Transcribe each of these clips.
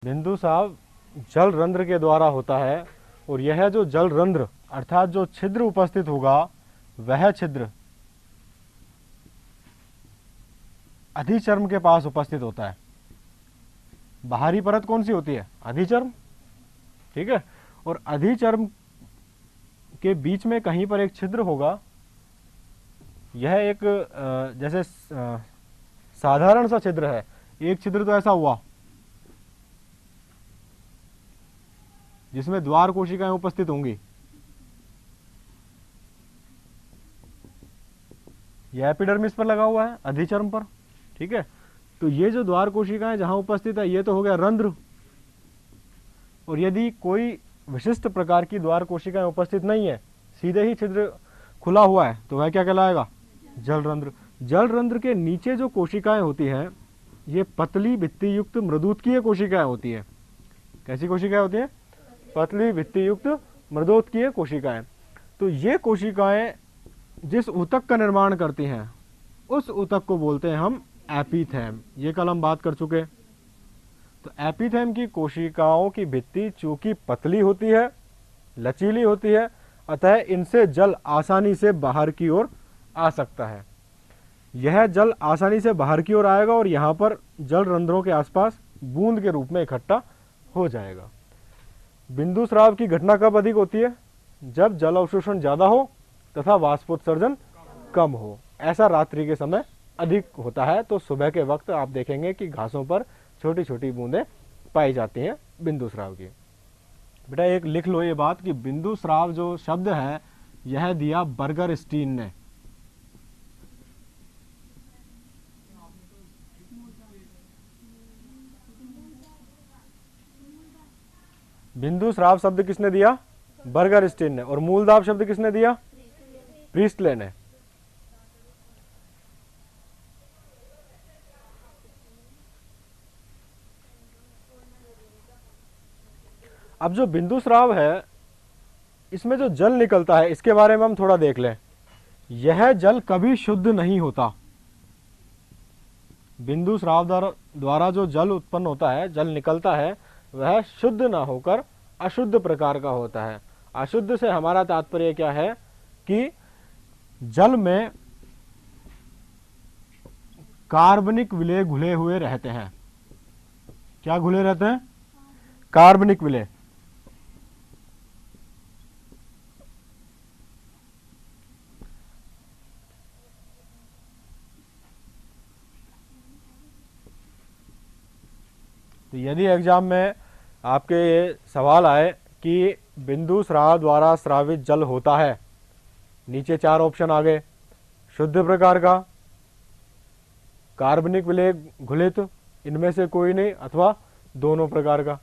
बिंदु स्राव जल रंध्र के द्वारा होता है और यह जो जल रंध्र अर्थात जो छिद्र उपस्थित होगा वह छिद्र अधिचर्म के पास उपस्थित होता है। बाहरी परत कौन सी होती है? अधिचर्म। ठीक है, और अधिचर्म के बीच में कहीं पर एक छिद्र होगा। यह एक जैसे साधारण सा छिद्र है, एक छिद्र तो ऐसा हुआ जिसमें द्वार कोशिकाएं उपस्थित होंगी। यह एपिडर्मिस पर लगा हुआ है, अधिचर्म पर। ठीक है, तो ये जो द्वार कोशिकाएं जहां उपस्थित है ये तो हो गया रंध्र। और यदि कोई विशिष्ट प्रकार की द्वार कोशिकाएं उपस्थित नहीं है, सीधे ही छिद्र खुला हुआ है, तो वह क्या कहलाएगा? जल रंध्र। जल रंध्र के नीचे जो कोशिकाएं होती हैं ये पतली भित्ति युक्त मृदुत्कीय कोशिकाएं होती है। कैसी कोशिकाएं होती हैं? पतली भित्ति युक्त मृदोत्कीय कोशिकाएं। तो ये कोशिकाएं जिस ऊतक का निर्माण करती हैं उस ऊतक को बोलते हैं हम एपीथेम। ये कल हम बात कर चुके। तो एपीथेम की कोशिकाओं की भित्ति चूंकि पतली होती है, लचीली होती है, अतः इनसे जल आसानी से बाहर की ओर आ सकता है। यह जल आसानी से बाहर की ओर आएगा और यहाँ पर जल रंध्रों के आसपास बूंद के रूप में इकट्ठा हो जाएगा। बिंदु स्राव की घटना कब अधिक होती है? जब जल अवशोषण ज्यादा हो तथा वाष्पोत्सर्जन कम हो। ऐसा रात्रि के समय अधिक होता है। तो सुबह के वक्त आप देखेंगे कि घासों पर छोटी छोटी बूंदें पाई जाती हैं बिंदु स्राव की। बेटा एक लिख लो ये बात कि बिंदु स्राव जो शब्द है यह दिया बर्गर स्टीन ने। बिंदु स्राव शब्द किसने दिया? बर्गर स्टीन ने। और मूलदाब शब्द किसने दिया? प्रीस्टले ने। अब जो बिंदु स्राव है इसमें जो जल निकलता है इसके बारे में हम थोड़ा देख लें। यह जल कभी शुद्ध नहीं होता। बिंदु स्राव द्वारा जो जल उत्पन्न होता है, जल निकलता है, वह शुद्ध ना होकर अशुद्ध प्रकार का होता है। अशुद्ध से हमारा तात्पर्य क्या है कि जल में कार्बनिक विलेय घुले हुए रहते हैं। क्या घुले रहते हैं? कार्बनिक विलेय। तो यदि एग्जाम में आपके ये सवाल आए कि बिंदु स्राव द्वारा स्रावित जल होता है, नीचे 4 ऑप्शन आ गए। शुद्ध प्रकार का, कार्बनिक विलेय घुलित, इनमें से कोई नहीं, अथवा दोनों प्रकार का।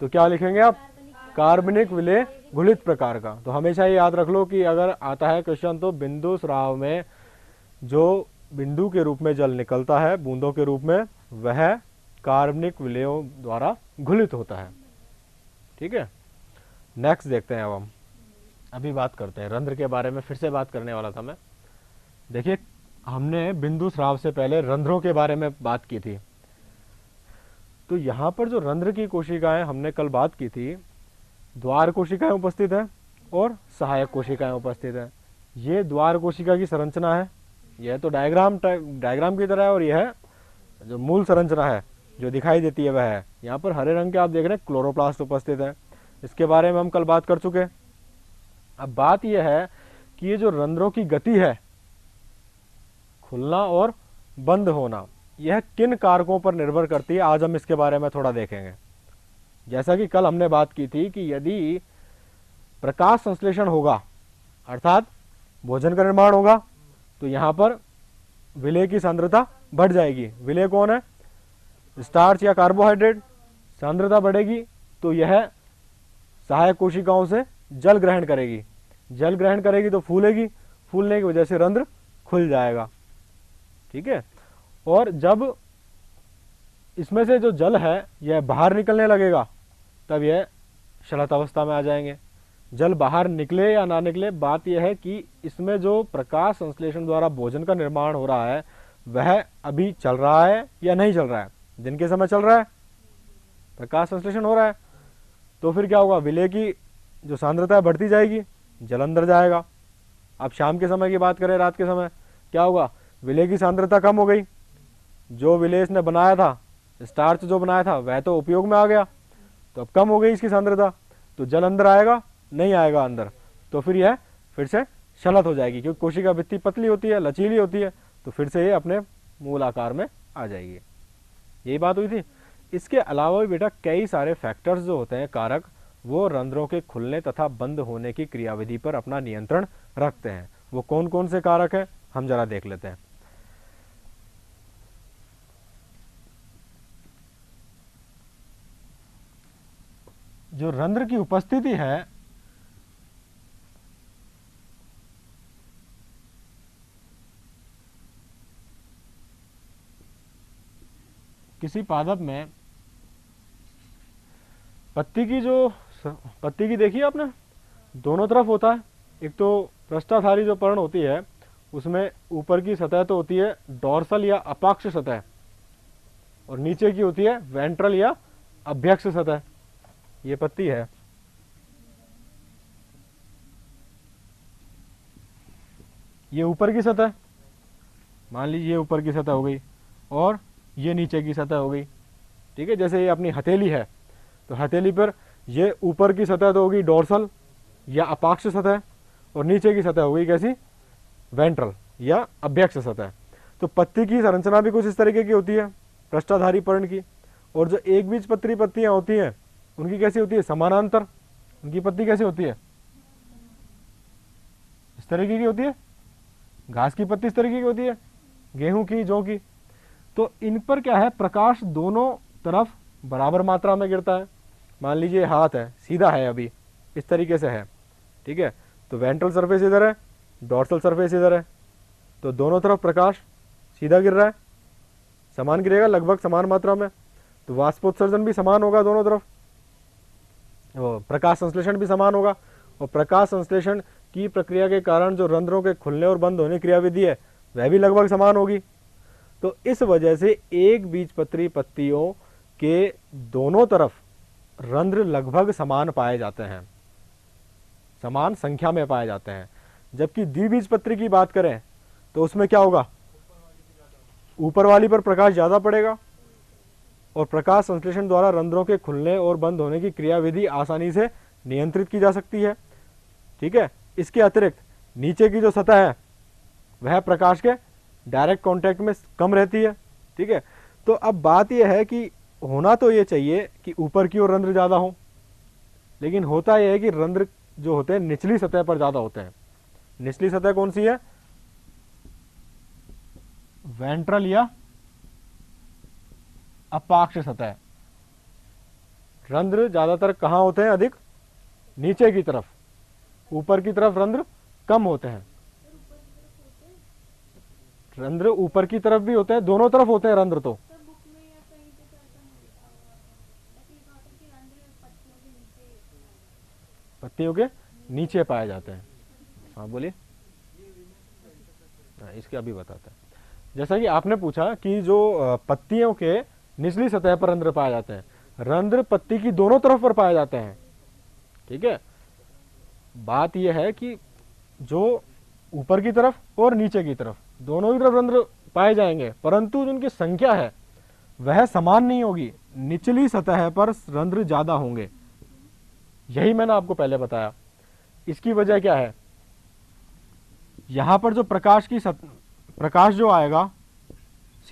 तो क्या लिखेंगे आप? कार्बनिक विलेय घुलित प्रकार का। तो हमेशा ये याद रख लो कि अगर आता है क्वेश्चन तो बिंदु स्राव में जो बिंदु के रूप में जल निकलता है बूंदों के रूप में, वह कार्बनिक विलेयों द्वारा घुलित होता है। ठीक है, नेक्स्ट देखते हैं। अब हम अभी बात करते हैं रंध्र के बारे में। फिर से बात करने वाला था मैं। देखिए हमने बिंदु स्राव से पहले रंध्रों के बारे में बात की थी। तो यहां पर जो रंध्र की कोशिकाएं हमने कल बात की थी, द्वार कोशिकाएं उपस्थित है और सहायक कोशिकाएं उपस्थित है। ये द्वार कोशिका की संरचना है। यह तो डायग्राम की तरह है और यह जो मूल संरचना है जो दिखाई देती है वह है। यहाँ पर हरे रंग के आप देख रहे हैं क्लोरोप्लास्ट उपस्थित है। इसके बारे में हम कल बात कर चुके। अब बात यह है कि ये जो रंध्रों की गति है, खुलना और बंद होना, यह किन कारकों पर निर्भर करती है, आज हम इसके बारे में थोड़ा देखेंगे। जैसा कि कल हमने बात की थी कि यदि प्रकाश संश्लेषण होगा अर्थात भोजन का निर्माण होगा तो यहां पर विलेय की सांद्रता बढ़ जाएगी। विलेय कौन है? स्टार्च या कार्बोहाइड्रेट। सांद्रता बढ़ेगी तो यह सहायक कोशिकाओं से जल ग्रहण करेगी। जल ग्रहण करेगी तो फूलेगी, फूलने की वजह से रंध्र खुल जाएगा। ठीक है, और जब इसमें से जो जल है यह बाहर निकलने लगेगा तब यह शलत अवस्था में आ जाएंगे। जल बाहर निकले या ना निकले, बात यह है कि इसमें जो प्रकाश संश्लेषण द्वारा भोजन का निर्माण हो रहा है वह अभी चल रहा है या नहीं चल रहा है। दिन के समय चल रहा है प्रकाश संश्लेषण हो रहा है, तो फिर क्या होगा, विलेय की जो सांद्रता है बढ़ती जाएगी, जल अंदर जाएगा। अब शाम के समय की बात करें, रात के समय क्या होगा, विलेय की सांद्रता कम हो गई, जो विलेय इसने बनाया था, स्टार्च जो बनाया था वह तो उपयोग में आ गया, तो अब कम हो गई इसकी सांद्रता, तो जल अंदर आएगा नहीं आएगा अंदर, तो फिर यह फिर से शलत हो जाएगी, क्योंकि कोशिका भित्ति पतली होती है, लचीली होती है, तो फिर से ये अपने मूल आकार में आ जाएगी। यही बात हुई थी। इसके अलावा भी बेटा कई सारे फैक्टर्स जो होते हैं, कारक, वो रंध्रों के खुलने तथा बंद होने की क्रियाविधि पर अपना नियंत्रण रखते हैं। वो कौन कौन से कारक हैं हम जरा देख लेते हैं। जो रंध्र की उपस्थिति है, किसी पादप में पत्ती की देखी आपने, दोनों तरफ होता है। एक तो पृष्ठाधारी जो पर्ण होती है उसमें ऊपर की सतह तो होती है डॉर्सल या अपाक्ष सतह, और नीचे की होती है वेंट्रल या अभ्यक्ष सतह। ये पत्ती है, ये ऊपर की सतह, मान लीजिए ये ऊपर की सतह हो गई और ये नीचे की सतह हो गई। ठीक है, जैसे ये अपनी हथेली है, तो हथेली पर ये ऊपर की सतह तो होगी डॉर्सल या अपाक्ष सतह, और नीचे की सतह हो गई कैसी, वेंट्रल या अभ्यक्ष सतह। तो पत्ती की संरचना भी कुछ इस तरीके की होती है पृष्ठाधारी पर्ण की, और जो एक बीज पत्री पत्तियां होती हैं उनकी कैसी होती है, समानांतर। उनकी पत्ती कैसी होती है, इस तरीके की होती है। घास की पत्ती इस तरीके की होती है, गेहूं की, जौ की। तो इन पर क्या है, प्रकाश दोनों तरफ बराबर मात्रा में गिरता है। मान लीजिए हाथ है, सीधा है, अभी इस तरीके से है, ठीक है, तो वेंट्रल सरफेस इधर है, डॉर्सल सरफेस इधर है, तो दोनों तरफ प्रकाश सीधा गिर रहा है, समान गिरेगा लगभग समान मात्रा में, तो वाष्पोत्सर्जन भी समान होगा दोनों तरफ, प्रकाश संश्लेषण भी समान होगा, और प्रकाश संश्लेषण की प्रक्रिया के कारण जो रंध्रों के खुलने और बंद होने की क्रियाविधि है वह भी लगभग समान होगी। तो इस वजह से एक बीजपत्री पत्तियों के दोनों तरफ रंध्र लगभग समान पाए जाते हैं, समान संख्या में पाए जाते हैं। जबकि द्विबीजपत्री की बात करें तो उसमें क्या होगा, ऊपर वाली पर प्रकाश ज्यादा पड़ेगा, और प्रकाश संश्लेषण द्वारा रंध्रों के खुलने और बंद होने की क्रियाविधि आसानी से नियंत्रित की जा सकती है। ठीक है, इसके अतिरिक्त नीचे की जो सतह है वह प्रकाश के डायरेक्ट कांटेक्ट में कम रहती है। ठीक है, तो अब बात यह है कि होना तो ये चाहिए कि ऊपर की ओर रंध्र ज्यादा हो, लेकिन होता यह है कि रंध्र जो होते हैं निचली सतह पर ज्यादा होते हैं। निचली सतह कौन सी है, वेंट्रल या अपाक्ष सतह। रंध्र ज्यादातर कहां होते हैं, अधिक नीचे की तरफ, ऊपर की तरफ रंध्र कम होते हैं। रंध्र ऊपर की तरफ भी होते हैं, दोनों तरफ होते हैं रंध्र तो। पत्तियों के नीचे पाए जाते हैं। हाँ बोलिए, इसके अभी बताते हैं। जैसा कि आपने पूछा कि जो पत्तियों के निचली सतह पर रंध्र पाए जाते हैं, रंध्र पत्ती की दोनों तरफ पर पाए जाते हैं। ठीक है, बात यह है कि जो ऊपर की तरफ और नीचे की तरफ दोनों की तरफ रंध्र पाए जाएंगे, परंतु जिनकी संख्या है वह समान नहीं होगी। निचली सतह पर रंध्र ज्यादा होंगे, यही मैंने आपको पहले बताया। इसकी वजह क्या है, यहां पर जो प्रकाश जो आएगा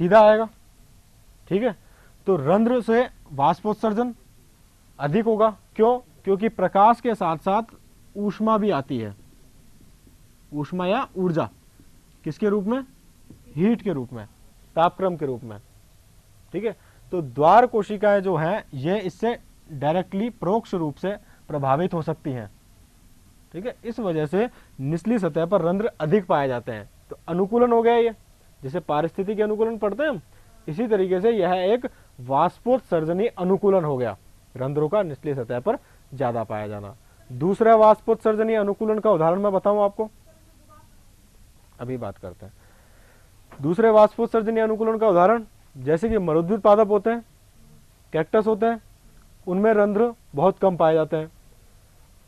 सीधा आएगा। ठीक है, तो रंध्र से वाष्पोत्सर्जन अधिक होगा। क्यों, क्योंकि प्रकाश के साथ साथ ऊष्मा भी आती है, ऊष्मा या ऊर्जा, किसके रूप में, हीट के रूप में, तापक्रम के रूप में। ठीक है, तो द्वार कोशिकाएं जो हैं ये इससे डायरेक्टली परोक्ष रूप से प्रभावित हो सकती हैं। ठीक है, इस वजह से निचली सतह पर रंध्र अधिक पाए जाते हैं। तो अनुकूलन हो गया ये, जैसे पारिस्थितिकी अनुकूलन पढ़ते हैं हम, इसी तरीके से यह एक वाष्पोत्सर्जनी अनुकूलन हो गया, रंध्रों का निचली सतह पर ज्यादा पाया जाना। दूसरा वाष्पोत्सर्जनी अनुकूलन का उदाहरण मैं बताऊं आपको, अभी बात करते हैं। दूसरे वाष्पोत्सर्जनी अनुकूलन का उदाहरण जैसे कि मरुद्भिद पादप होते हैं, कैक्टस होते हैं, उनमें रंध्र बहुत कम पाए जाते हैं।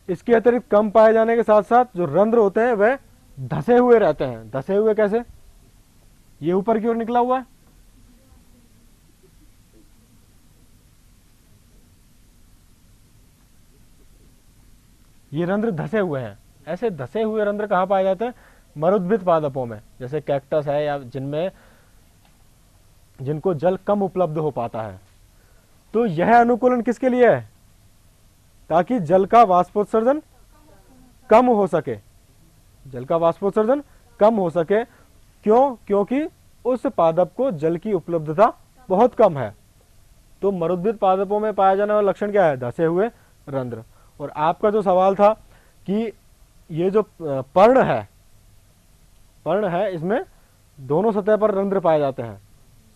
इसके अतिरिक्त कम पाए जाने के साथ साथ जो रंध्र होते हैं वह धसे हुए रहते हैं। धसे हुए कैसे? ये ऊपर की ओर निकला हुआ है, ये रंध्र धसे हुए हैं। ऐसे धसे हुए रंध्र कहाँ पाए जाते हैं? मरुद्भिद पादपों में, जैसे कैक्टस है या जिनको जल कम उपलब्ध हो पाता है। तो यह अनुकूलन किसके लिए है? ताकि जल का वाष्पोत्सर्जन कम हो सके, जल का वाष्पोत्सर्जन कम हो सके। क्यों? क्योंकि उस पादप को जल की उपलब्धता बहुत कम है। तो मरुद्भिद पादपों में पाया जाने वाला लक्षण क्या है? धसे हुए रंध्र। और आपका जो सवाल था कि ये जो पर्ण है इसमें दोनों सतह पर रंध्र पाए जाते हैं,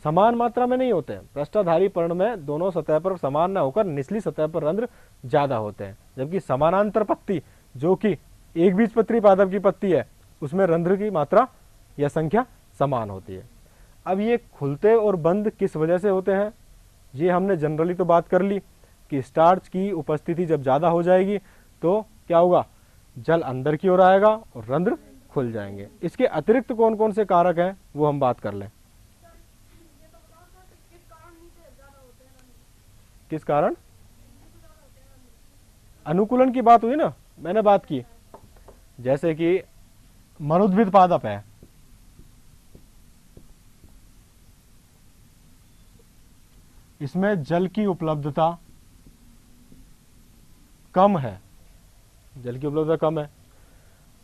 समान मात्रा में नहीं होते हैं। पृष्ठधारी पर्ण में दोनों सतह पर समान न होकर निचली सतह पर रंध्र ज्यादा होते हैं, जबकि समानांतर पत्ती जो कि एक बीजपत्री पादप की पत्ती है उसमें रंध्र की मात्रा या संख्या समान होती है। अब ये खुलते और बंद किस वजह से होते हैं, ये हमने जनरली तो बात कर ली कि स्टार्च की उपस्थिति जब ज्यादा हो जाएगी तो क्या होगा? जल अंदर की ओर आएगा और रंध्र खुल जाएंगे। इसके अतिरिक्त कौन कौन से कारक हैं वो हम बात कर लें। किस कारण? अनुकूलन की बात हुई ना, मैंने बात की। जैसे कि मरुद्भिद पादप है, इसमें जल की उपलब्धता कम है, जल की उपलब्धता कम है।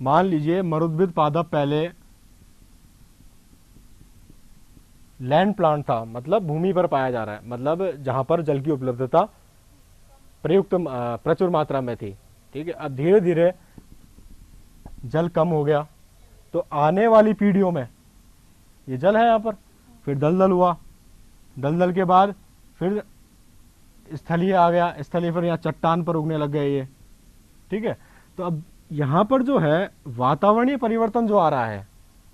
मान लीजिए मरुद्भिद पादप पहले लैंड प्लांट था, मतलब भूमि पर पाया जा रहा है, मतलब जहां पर जल की उपलब्धता प्रचुर मात्रा में थी। ठीक है, अब धीरे धीरे जल कम हो गया तो आने वाली पीढ़ियों में ये जल है यहाँ पर, फिर दलदल हुआ, दलदल के बाद फिर स्थलीय आ गया, स्थलीय फिर यहाँ चट्टान पर उगने लग गए ये। ठीक है, तो अब यहाँ पर जो है वातावरणीय परिवर्तन जो आ रहा है,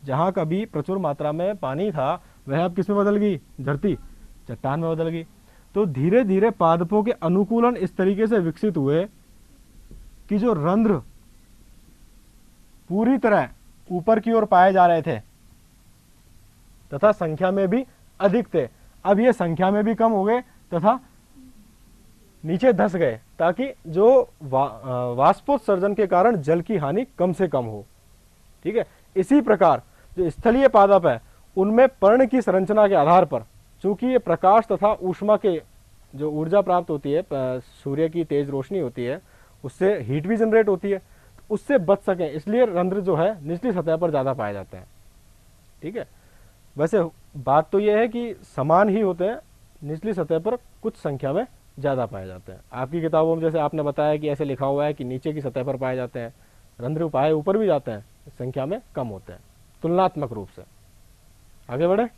जहाँ कभी प्रचुर मात्रा में पानी था वह अब किस में बदल गई? धरती, चट्टान में बदल गई। तो धीरे धीरे पादपों के अनुकूलन इस तरीके से विकसित हुए कि जो रंध्र पूरी तरह ऊपर की ओर पाए जा रहे थे तथा संख्या में भी अधिक थे, अब ये संख्या में भी कम हो गए तथा नीचे धस गए, ताकि जो वाष्पोत्सर्जन के कारण जल की हानि कम से कम हो। ठीक है, इसी प्रकार जो स्थलीय पादप है उनमें पर्ण की संरचना के आधार पर, चूंकि ये प्रकाश तथा ऊष्मा के जो ऊर्जा प्राप्त होती है, सूर्य की तेज रोशनी होती है, उससे हीट भी जनरेट होती है, तो उससे बच सकें इसलिए रंध्र जो है निचली सतह पर ज्यादा पाए जाते हैं। ठीक है, वैसे बात तो यह है कि समान ही होते हैं, निचली सतह पर कुछ संख्या में ज्यादा पाए जाते हैं। आपकी किताबों में जैसे आपने बताया कि ऐसे लिखा हुआ है कि नीचे की सतह पर पाए जाते हैं, रंध्र पाए ऊपर भी जाते हैं, संख्या में कम होते हैं तुलनात्मक रूप से। आगे बढ़े।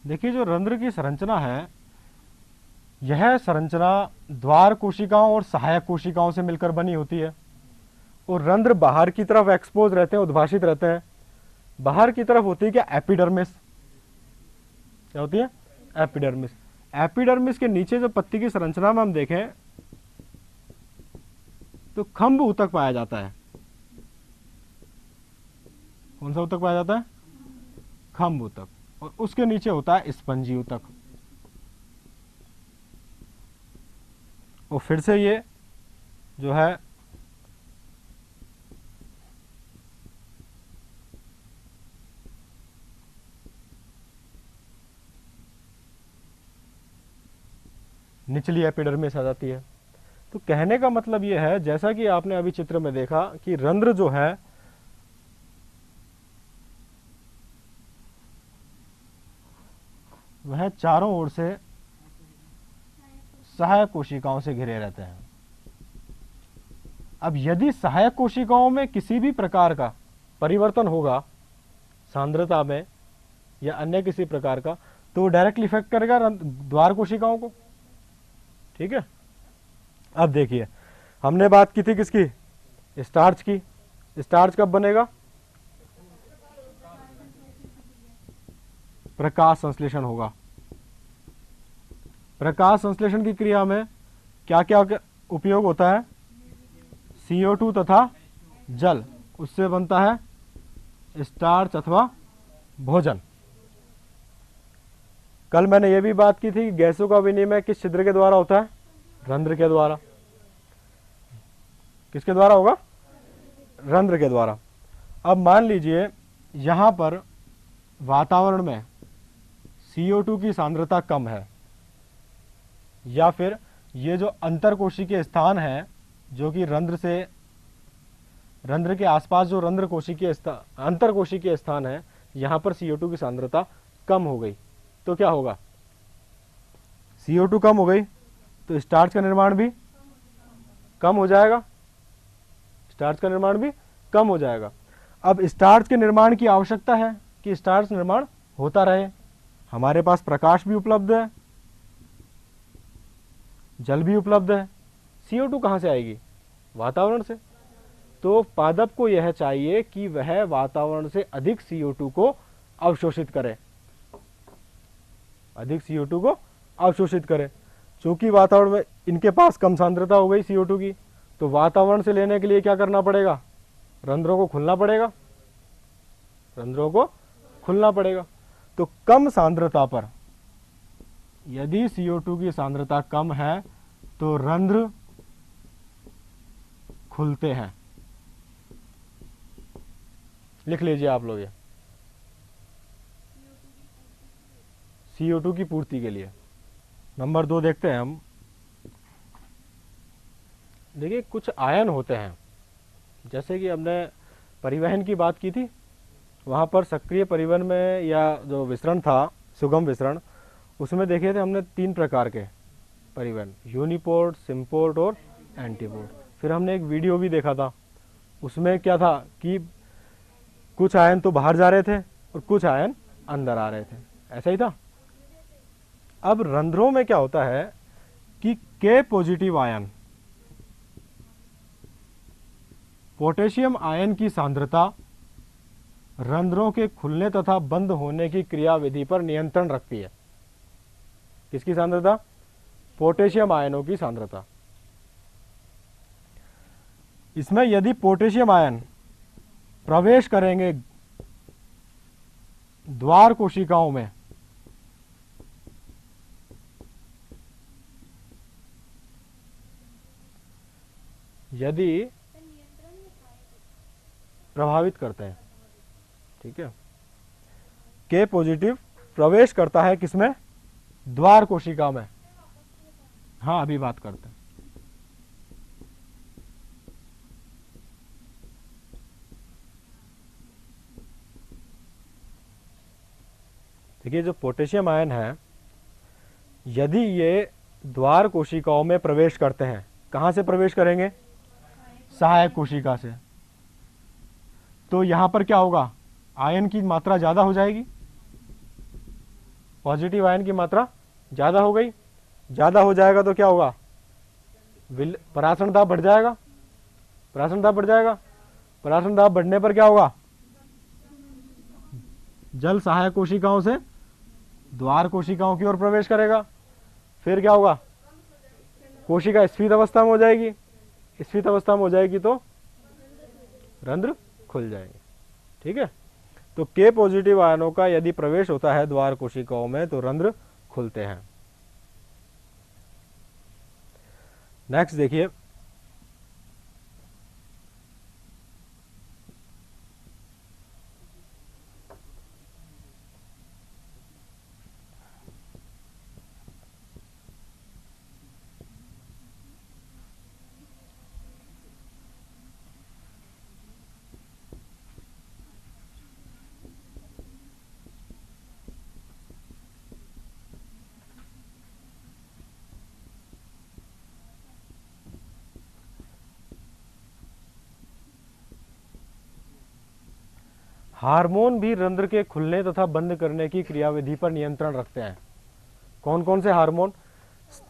देखिए, जो रंध्र की संरचना है, यह संरचना द्वार कोशिकाओं और सहायक कोशिकाओं से मिलकर बनी होती है। और रंध्र बाहर की तरफ एक्सपोज रहते हैं, उद्भाषित रहते हैं। बाहर की तरफ होती है क्या? एपिडर्मिस। क्या होती है? एपिडर्मिस। एपिडर्मिस के नीचे जो पत्ती की संरचना में हम देखें तो खंभ ऊतक पाया जाता है। कौन सा ऊतक पाया जाता है? खंभ ऊतक। और उसके नीचे होता है स्पंजी ऊतक। और फिर से ये जो है निचली एपिडर्मिस आ जाती है। तो कहने का मतलब यह है, जैसा कि आपने अभी चित्र में देखा कि रंध्र जो है वह चारों ओर से सहायक कोशिकाओं से घिरे रहते हैं। अब यदि सहायक कोशिकाओं में किसी भी प्रकार का परिवर्तन होगा सांद्रता में या अन्य किसी प्रकार का, तो वो डायरेक्टली इफेक्ट करेगा द्वार कोशिकाओं को। ठीक है, अब देखिए हमने बात की थी किसकी, स्टार्च की। स्टार्च कब बनेगा, प्रकाश संश्लेषण होगा। प्रकाश संश्लेषण की क्रिया में क्या क्या उपयोग होता है, CO2 तथा जल, उससे बनता है स्टार्च अथवा भोजन। कल मैंने यह भी बात की थी कि गैसों का विनिमय किस छिद्र के द्वारा होता है, रंध्र के द्वारा। किसके द्वारा होगा, रंध्र के द्वारा। अब मान लीजिए यहां पर वातावरण में CO2 की सांद्रता कम है, या फिर ये जो अंतरकोशिकीय स्थान है जो कि रंध्र के आसपास जो अंतरकोशिकीय स्थान है, यहां पर CO2 की सांद्रता कम हो गई, तो क्या होगा, CO2 कम हो गई तो स्टार्च का निर्माण भी कम हो जाएगा। स्टार्च का निर्माण भी कम हो जाएगा। अब स्टार्च के निर्माण की आवश्यकता है कि स्टार्च निर्माण होता रहे, हमारे पास प्रकाश भी उपलब्ध है, जल भी उपलब्ध है, CO2 कहां से आएगी, वातावरण से। तो पादप को यह चाहिए कि वह वातावरण से अधिक CO2 को अवशोषित करे, अधिक CO2 को अवशोषित करे। चूंकि वातावरण में इनके पास कम सांद्रता हो गई CO2 की, तो वातावरण से लेने के लिए क्या करना पड़ेगा, रंध्रों को खुलना पड़ेगा, रंध्रों को खुलना पड़ेगा। तो कम सांद्रता पर यदि CO2 की सांद्रता कम है तो रंध्र खुलते हैं। लिख लीजिए आप लोग ये, CO2 की पूर्ति के लिए। नंबर 2 देखते हैं हम। देखिए कुछ आयन होते हैं, जैसे कि हमने परिवहन की बात की थी, वहाँ पर सक्रिय परिवहन में या जो विसरण था सुगम विसरण, उसमें देखे थे हमने 3 प्रकार के परिवहन, यूनिपोर्ट, सिम्पोर्ट और एंटीपोर्ट। फिर हमने एक वीडियो भी देखा था, उसमें क्या था कि कुछ आयन तो बाहर जा रहे थे और कुछ आयन अंदर आ रहे थे, ऐसा ही था। अब रंध्रों में क्या होता है कि K positive ion, potassium ion की सांद्रता रंध्रों के खुलने तथा बंद होने की क्रियाविधि पर नियंत्रण रखती है। किसकी सांद्रता, पोटेशियम आयनों की सांद्रता। इसमें यदि पोटेशियम आयन प्रवेश करेंगे द्वार कोशिकाओं में, यदि प्रभावित करते हैं, ठीक है, K पॉजिटिव प्रवेश करता है किसमें, द्वार कोशिका में। हाँ अभी बात करते हैं। देखिए जो पोटेशियम आयन है, यदि ये द्वार कोशिकाओं में प्रवेश करते हैं, कहां से प्रवेश करेंगे, सहायक कोशिका से, तो यहां पर क्या होगा, आयन की मात्रा ज्यादा हो जाएगी, पॉजिटिव आयन की मात्रा ज्यादा हो गई, ज्यादा हो जाएगा तो क्या होगा, परासरण दाब बढ़ जाएगा, परासरण दाब बढ़ जाएगा। परासरण दाब बढ़ने पर क्या होगा, जल सहायक कोशिकाओं से द्वार कोशिकाओं की ओर प्रवेश करेगा। फिर क्या होगा, कोशिका स्फीत अवस्था में हो जाएगी, स्फीत अवस्था में हो जाएगी तो रंध्र खुल जाएंगे। ठीक है, तो K पॉजिटिव आयनों का यदि प्रवेश होता है द्वार कोशिकाओं में तो रंध्र खुलते हैं। नेक्स्ट देखिए, हार्मोन भी रंध्र के खुलने तथा बंद करने की क्रियाविधि पर नियंत्रण रखते हैं। कौन कौन से हार्मोन?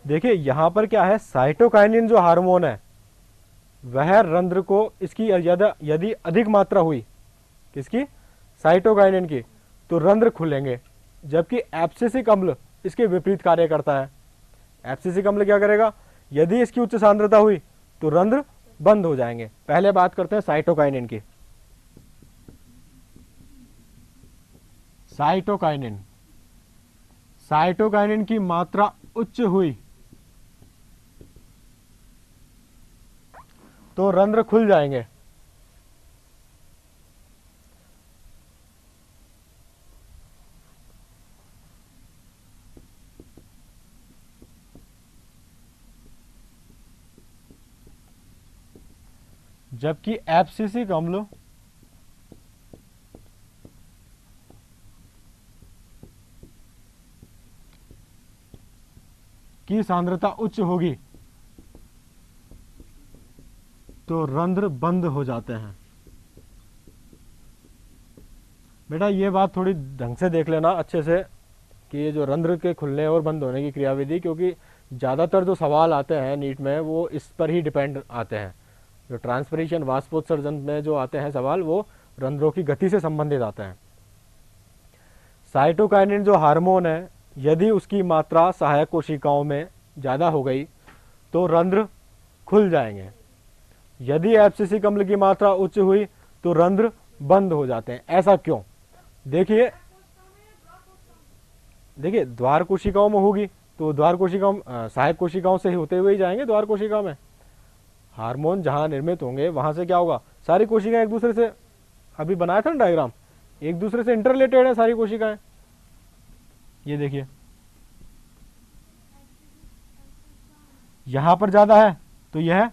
देखिए यहां पर क्या है, साइटोकाइनिन जो हार्मोन है वह रंध्र को, इसकी यदि अधिक मात्रा हुई, किसकी? साइटोकाइनिन की, तो रंध्र खुलेंगे। जबकि एब्सिसिक अम्ल इसके विपरीत कार्य करता है। एब्सिसिक अम्ल क्या करेगा? यदि इसकी उच्च सांद्रता हुई तो रंध्र बंद हो जाएंगे। पहले बात करते हैं साइटोकाइनिन की। साइटोकाइनिन, साइटोकाइनिन की मात्रा उच्च हुई तो रंध्र खुल जाएंगे। जबकि एब्सिसिक अम्ल की सांद्रता उच्च होगी तो रंध्र बंद हो जाते हैं। बेटा ये बात थोड़ी ढंग से देख लेना अच्छे से कि ये जो रंध्र के खुलने और बंद होने की क्रियाविधि, क्योंकि ज़्यादातर जो सवाल आते हैं नीट में वो इस पर ही डिपेंड आते हैं। जो ट्रांसपिरेशन वाष्पोत्सर्जन में जो आते हैं सवाल, वो रंध्रों की गति से संबंधित आते हैं। साइटोकाइनिन जो हार्मोन है, यदि उसकी मात्रा सहायक कोशिकाओं में ज़्यादा हो गई तो रंध्र खुल जाएंगे। यदि एब्सिसिक अम्ल की मात्रा उच्च हुई तो रंध्र बंद हो जाते हैं। ऐसा क्यों? देखिए द्वार कोशिकाओं में होगी तो द्वार कोशिकाओं, सहायक कोशिकाओं से होते हुए ही जाएंगे द्वार कोशिकाओं में। हार्मोन जहां निर्मित होंगे वहां से क्या होगा, सारी कोशिकाएं एक दूसरे से, अभी बनाया था ना डायग्राम, एक दूसरे से इंटररिलेटेड है सारी कोशिकाएं। ये देखिए यहां पर ज्यादा है तो यह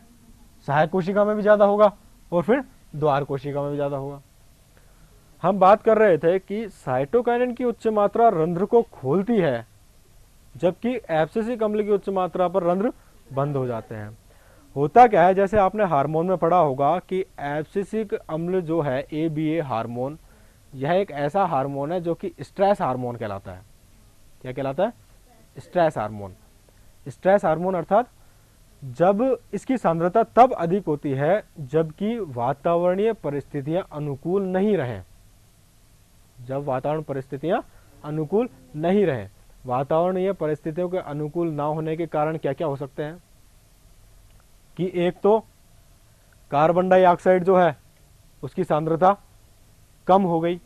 सहायक कोशिका में भी ज्यादा होगा और फिर द्वार कोशिका में भी ज्यादा होगा। हम बात कर रहे थे कि साइटोकाइनिन की उच्च मात्रा रंध्र को खोलती है, जबकि एब्सिसिक अम्ल की उच्च मात्रा पर रंध्र बंद हो जाते हैं। होता क्या है, जैसे आपने हार्मोन में पढ़ा होगा कि एब्सिसिक अम्ल जो है ABA हार्मोन, यह एक ऐसा हार्मोन है जो कि स्ट्रेस हार्मोन कहलाता है। क्या कहलाता है? Stress hormone. स्ट्रेस हार्मोन अर्थात जब इसकी सांद्रता तब अधिक होती है जबकि वातावरणीय परिस्थितियां अनुकूल नहीं रहें। जब वातावरण परिस्थितियां अनुकूल नहीं रहें, वातावरणीय परिस्थितियों के अनुकूल ना होने के कारण क्या क्या हो सकते हैं कि एक तो कार्बन डाइऑक्साइड जो है उसकी सांद्रता कम हो गई,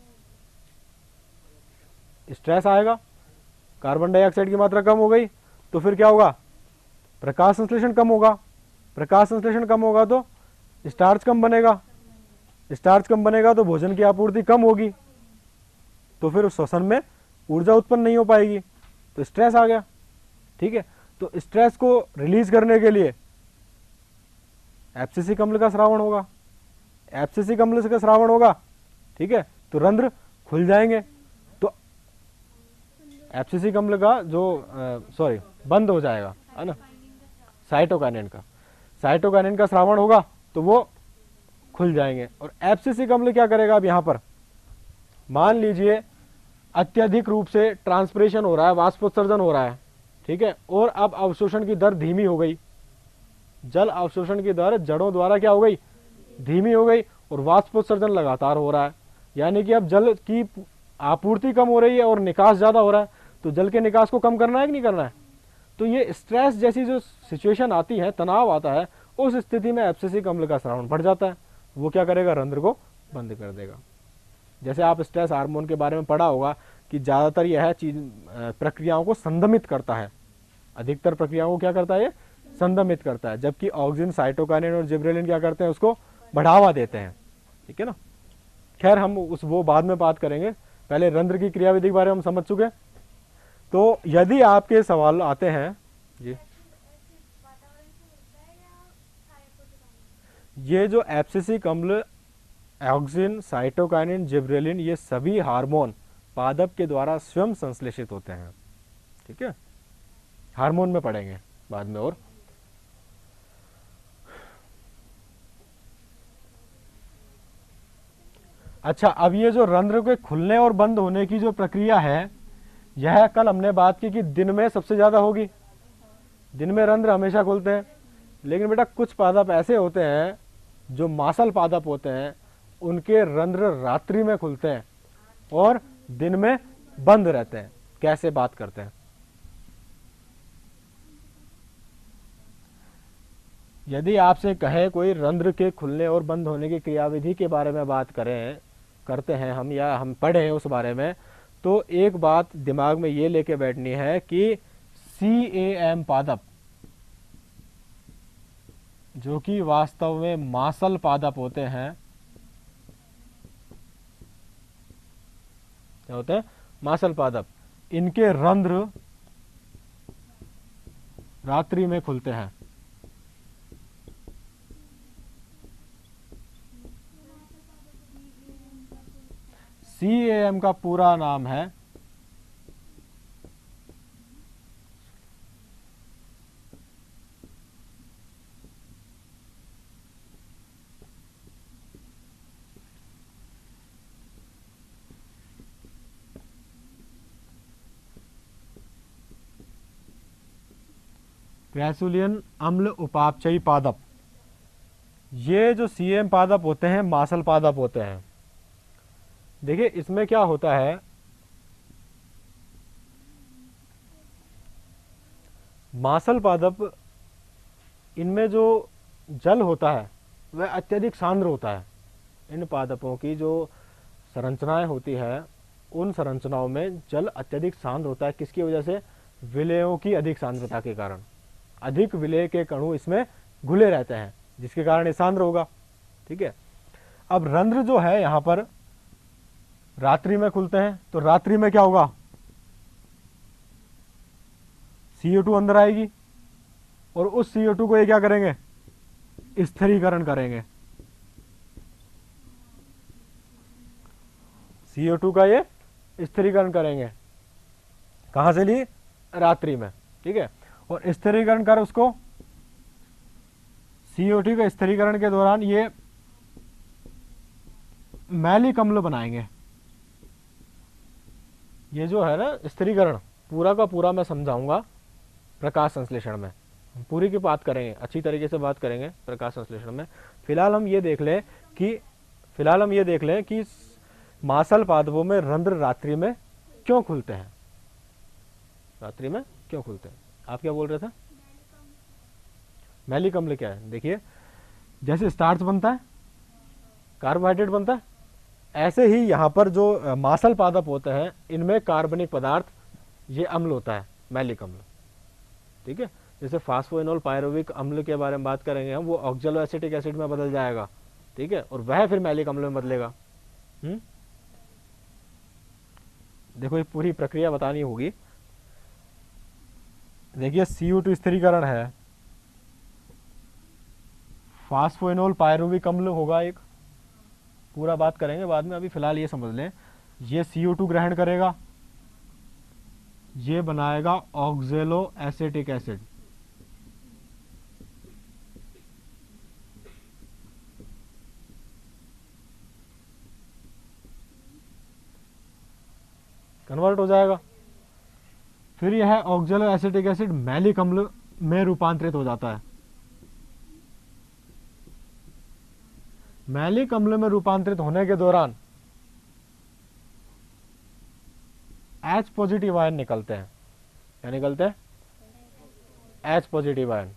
स्ट्रेस आएगा, कार्बन डाइऑक्साइड की मात्रा कम हो गई तो फिर क्या होगा, प्रकाश संश्लेषण कम होगा। प्रकाश संश्लेषण कम होगा तो स्टार्च कम बनेगा, स्टार्च कम बनेगा तो भोजन की आपूर्ति कम होगी, तो फिर श्वसन में ऊर्जा उत्पन्न नहीं हो पाएगी, तो स्ट्रेस आ गया। ठीक है, तो स्ट्रेस को रिलीज करने के लिए एब्सिसिक अम्ल का स्रावण होगा। एब्सिसिक अम्ल का स्रावण होगा, ठीक है, तो रंध्र खुल जाएंगे। तो एब्सिसिक अम्ल का जो बंद हो जाएगा, है ना, साइटोकाइनिन का स्रावण होगा तो वो खुल जाएंगे। और एब्सिसिक अम्ल क्या करेगा, अब यहां पर मान लीजिए अत्यधिक रूप से ट्रांसपिरेशन हो रहा है, वाष्पोत्सर्जन हो रहा है, ठीक है, और अब अवशोषण की दर धीमी हो गई। जल अवशोषण की दर जड़ों द्वारा क्या हो गई, धीमी हो गई, और वाष्पोत्सर्जन लगातार हो रहा है, यानी कि अब जल की आपूर्ति कम हो रही है और निकास ज्यादा हो रहा है, तो जल के निकास को कम करना है कि नहीं करना है। तो ये स्ट्रेस जैसी जो सिचुएशन आती है, तनाव आता है, उस स्थिति में एब्सिसिक अम्ल का स्रावण बढ़ जाता है। वो क्या करेगा, रंध्र को बंद कर देगा। जैसे आप स्ट्रेस हार्मोन के बारे में पढ़ा होगा कि ज्यादातर यह चीज प्रक्रियाओं को संदमित करता है, अधिकतर प्रक्रियाओं को क्या करता है, ये संदमित करता है, जबकि ऑक्सिन, साइटोकाइनिन और जिब्रेलिन क्या करते हैं, उसको बढ़ावा देते हैं। ठीक है ना, खैर हम वो बाद में बात करेंगे, पहले रंध्र की क्रियाविधि के बारे में हम समझ चुके। तो यदि आपके सवाल आते हैं जी, ये जो एब्सिसिक अम्ल, ऑक्सिन, साइटोकाइनिन, जिब्रेलिन, ये सभी हार्मोन पादप के द्वारा स्वयं संश्लेषित होते हैं। ठीक है, हार्मोन में पढ़ेंगे बाद में। और अच्छा, अब ये जो रंध्र के खुलने और बंद होने की जो प्रक्रिया है, यह कल हमने बात की कि दिन में सबसे ज्यादा होगी। दिन में रंध्र हमेशा खुलते हैं, लेकिन बेटा कुछ पादप ऐसे होते हैं जो मांसल पादप होते हैं, उनके रंध्र रात्रि में खुलते हैं और दिन में बंद रहते हैं। कैसे बात करते हैं? यदि आपसे कहे कोई रंध्र के खुलने और बंद होने की क्रियाविधि के बारे में बात करते हैं हम, या हम पढ़े हैं उस बारे में, तो एक बात दिमाग में ये लेके बैठनी है कि CAM पादप, जो कि वास्तव में मांसल पादप होते हैं, क्या होते हैं? मांसल पादप। इनके रंध्र रात्रि में खुलते हैं। CAM का पूरा नाम है क्रैसुलियन अम्ल उपापचयी पादप। ये जो CAM पादप होते हैं मांसल पादप होते हैं। देखिए इसमें क्या होता है, मांसल पादप, इनमें जो जल होता है वह अत्यधिक सांद्र होता है। इन पादपों की जो संरचनाएं होती है, उन संरचनाओं में जल अत्यधिक सांद्र होता है। किसकी वजह से? विलेयों की अधिक सांद्रता के कारण। अधिक विलेय के कणु इसमें घुले रहते हैं, जिसके कारण ये सांद्र होगा। ठीक है। अब रंध्र जो है यहां पर रात्रि में खुलते हैं, तो रात्रि में क्या होगा? CO2 अंदर आएगी और उस CO2 को ये क्या करेंगे? स्थिरीकरण करेंगे। CO2 का ये स्थिरीकरण करेंगे। कहां से ली? रात्रि में। ठीक है। और स्थिरीकरण कर उसको, CO2 के स्थिरीकरण के दौरान ये मैलिक अम्ल बनाएंगे। ये जो है ना स्थिरीकरण, पूरा का पूरा मैं समझाऊंगा प्रकाश संश्लेषण में, पूरी की बात करेंगे, अच्छी तरीके से बात करेंगे प्रकाश संश्लेषण में। फिलहाल हम ये देख लें कि मांसल पादपों में रंध्र रात्रि में क्यों खुलते हैं। रात्रि में क्यों खुलते हैं? आप क्या बोल रहे थे? मैलिक अम्ल क्या है? देखिए, जैसे स्टार्च बनता है, कार्बोहाइड्रेट बनता है, ऐसे ही यहाँ पर जो मांसल पादप होते हैं, इनमें कार्बनिक पदार्थ, ये अम्ल होता है, मैलिक अम्ल। ठीक है। जैसे फास्फोइनोल पायरुविक अम्ल के बारे में बात करेंगे हम, वो ऑक्जेलो एसिटिक एसिड में बदल जाएगा। ठीक है। और वह फिर मैलिक अम्ल में बदलेगा। देखो ये पूरी प्रक्रिया बतानी होगी। देखिए CO2 स्थिरीकरण है, फास्फोइनोल पायरुविक अम्ल होगा एक, पूरा बात करेंगे बाद में, अभी फिलहाल ये समझ लें। ये CO2 ग्रहण करेगा, ये बनाएगा ऑक्जेलो एसिटिक एसिड। कन्वर्ट हो जाएगा। फिर यह ऑक्जेलो एसिटिक एसिड मैलिक अम्ल में रूपांतरित हो जाता है। मैलिक अम्ल में रूपांतरित होने के दौरान H पॉजिटिव आयन निकलते हैं। क्या निकलते हैं? H positive ion.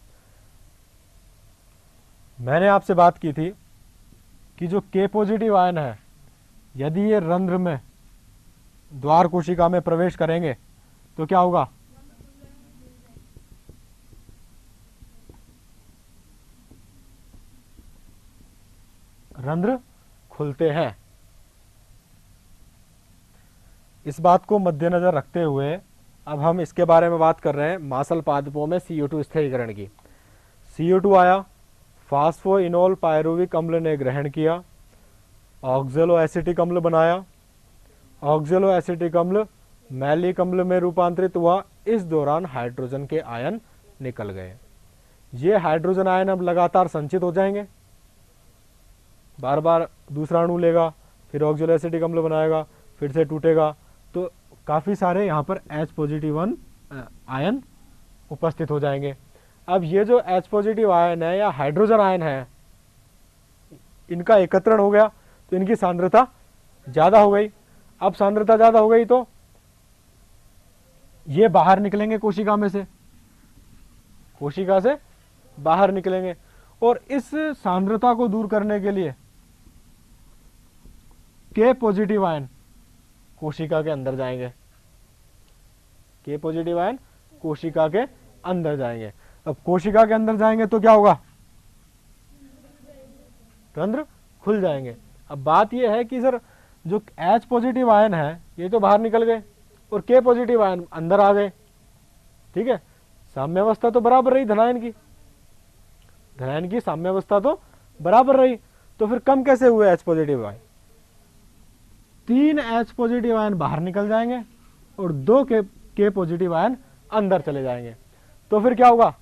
मैंने आपसे बात की थी कि जो K पॉजिटिव आयन है, यदि ये रंध्र में द्वार कोशिका में प्रवेश करेंगे तो क्या होगा? रंध्र खुलते हैं। इस बात को मद्देनजर रखते हुए अब हम इसके बारे में बात कर रहे हैं, मांसल पादपों में CO2 स्थिरीकरण की। CO2 आया, फास्फोइनोल पायरुविक अम्ल ने ग्रहण किया, ऑक्जेलो एसिटिक अम्ल बनाया, ऑक्जेलो एसिटिक अम्ल मैलिक अम्ल में रूपांतरित हुआ। इस दौरान हाइड्रोजन के आयन निकल गए। ये हाइड्रोजन आयन अब लगातार संचित हो जाएंगे, बार बार दूसरा अणु लेगा, फिर ऑक्जेलोएसिटिक अम्ल बनाएगा, फिर से टूटेगा, तो काफ़ी सारे यहाँ पर H+1 आयन उपस्थित हो जाएंगे। अब ये जो H+ आयन है या हाइड्रोजन आयन है, इनका एकत्रण हो गया तो इनकी सांद्रता ज़्यादा हो गई। अब सांद्रता ज़्यादा हो गई तो ये बाहर निकलेंगे कोशिका में से, कोशिका से बाहर निकलेंगे, और इस सांद्रता को दूर करने के लिए K+ आयन कोशिका के अंदर जाएंगे, K+ आयन कोशिका के अंदर जाएंगे। अब कोशिका के अंदर जाएंगे तो क्या होगा, रंध्र खुल जाएंगे। अब बात यह है कि सर जो H+ आयन है ये तो बाहर निकल गए और K+ आयन अंदर आ गए, ठीक है, साम्यावस्था तो बराबर रही धनायन की साम्यावस्था तो बराबर रही, तो फिर कम कैसे हुए H+ आयन? 3 H+ आयन बाहर निकल जाएंगे और 2 K+ आयन अंदर चले जाएंगे, तो फिर क्या होगा,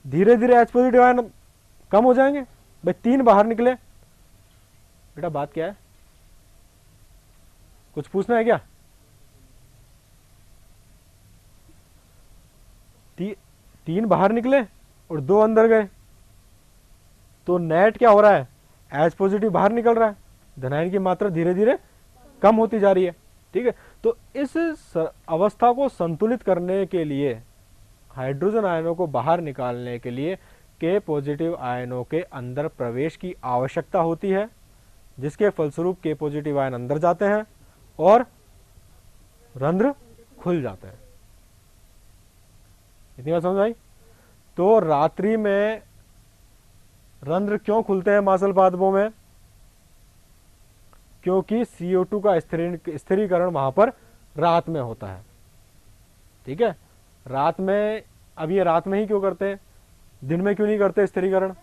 धीरे धीरे H+ आयन कम हो जाएंगे। भाई 3 बाहर निकले, बेटा बात क्या है, कुछ पूछना है क्या? 3 बाहर निकले और 2 अंदर गए, तो नेट क्या हो रहा है, H+ बाहर निकल रहा है, धनायन की मात्रा धीरे धीरे कम होती जा रही है, ठीक है। तो इस अवस्था को संतुलित करने के लिए, हाइड्रोजन आयनों को बाहर निकालने के लिए K+ आयनों के अंदर प्रवेश की आवश्यकता होती है, जिसके फलस्वरूप K+ आयन अंदर जाते हैं और रंध्र खुल जाते हैं। इतनी बात समझ आई? तो रात्रि में रंध्र क्यों खुलते हैं मांसल पादपों में? क्योंकि CO2 का स्थिरीकरण वहां पर रात में होता है, ठीक है, रात में। अब ये रात में ही क्यों करते हैं, दिन में क्यों नहीं करते स्थिरीकरण?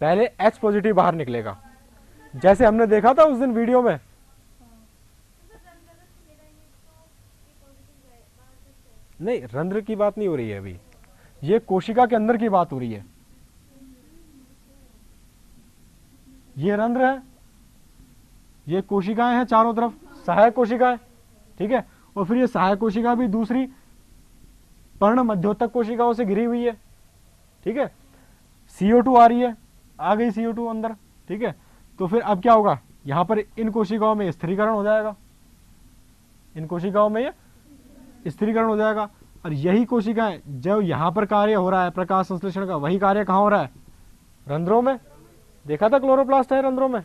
पहले H+ बाहर निकलेगा, जैसे हमने देखा था उस दिन वीडियो में। नहीं, रंध्र की बात नहीं हो रही है अभी, ये कोशिका के अंदर की बात हो रही है। ये रंध्र है, ये कोशिकाएं हैं चारों तरफ, सहायक कोशिकाएं, ठीक है, और फिर ये सहायक कोशिका भी दूसरी पर्ण मध्योतक कोशिकाओं से घिरी हुई है, ठीक है। CO2 आ रही है, आ गई CO2 अंदर, ठीक है। तो फिर अब क्या होगा, यहां पर इन कोशिकाओं में स्थिरीकरण हो जाएगा, इन कोशिकाओं में ये स्थिरीकरण हो जाएगा, और यही कोशिकाएं जो यहां पर कार्य हो रहा है प्रकाश संश्लेषण का, वही कार्य कहां हो रहा है, रंध्रों में। देखा था क्लोरोप्लास्ट है रंध्रों में,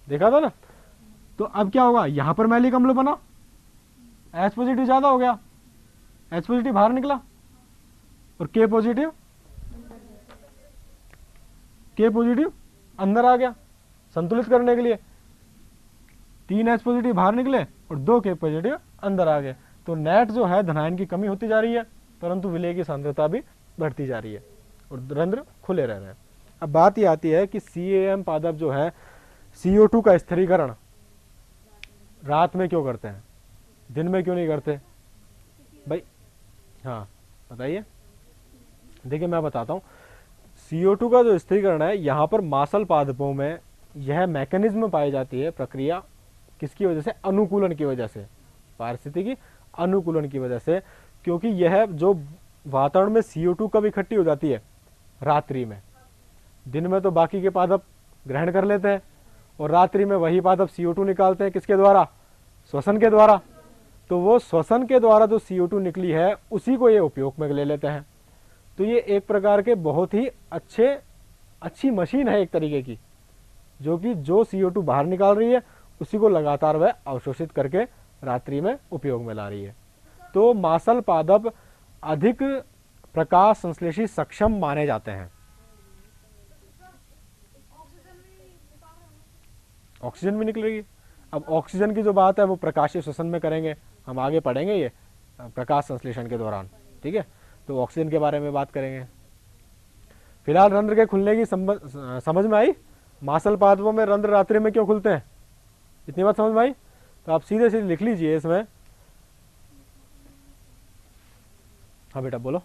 देखा था ना। तो अब क्या होगा, यहां पर मैलिक अम्ल बना, H+ ज्यादा हो गया, H+ बाहर निकला और K+ अंदर आ गया। संतुलित करने के लिए 3 H+ बाहर निकले और 2 K+ अंदर आ गए, तो नेट जो है धनायन की कमी होती जा रही है, परंतु विलेय की सांद्रता भी बढ़ती जा रही है और रंध्र खुले रह रहे हैं। अब बात ये आती है कि CAM पादप जो है CO2 का स्थिरीकरण रात में क्यों करते हैं, दिन में क्यों नहीं करते भाई? हाँ बताइए। देखिए मैं बताता हूँ, CO2 का जो स्थिरीकरण है यहाँ पर मांसल पादपों में यह मैकेनिज्म पाई जाती है, प्रक्रिया किसकी वजह से, अनुकूलन की वजह से, पारिस्थितिकी अनुकूलन की वजह से, क्योंकि यह जो वातावरण में CO2 कब इकट्ठी हो जाती है, रात्रि में। दिन में तो बाकी के पादप ग्रहण कर लेते हैं और रात्रि में वही पादप CO2 निकालते हैं, किसके द्वारा, श्वसन के द्वारा। तो वो श्वसन के द्वारा जो CO2 निकली है उसी को ये उपयोग में ले लेते हैं। तो ये एक प्रकार के बहुत ही अच्छी मशीन है एक तरीके की, जो कि जो CO2 बाहर निकाल रही है उसी को लगातार वह अवशोषित करके रात्रि में उपयोग में ला रही है। तो मांसल पादप अधिक प्रकाश संश्लेषी सक्षम माने जाते हैं। ऑक्सीजन भी निकलेगी। अब ऑक्सीजन की जो बात है वो प्रकाशीय श्वसन में करेंगे, हम आगे पढ़ेंगे ये प्रकाश संश्लेषण के दौरान, ठीक है। तो ऑक्सीजन के बारे में बात करेंगे। फिलहाल रंध्र के खुलने की समझ में आई, मांसल पादपों में रंध्र रात्रि में क्यों खुलते हैं, इतनी बात समझ में आई। तो आप सीधे सीधे लिख लीजिए इसमें। हाँ बेटा बोलो।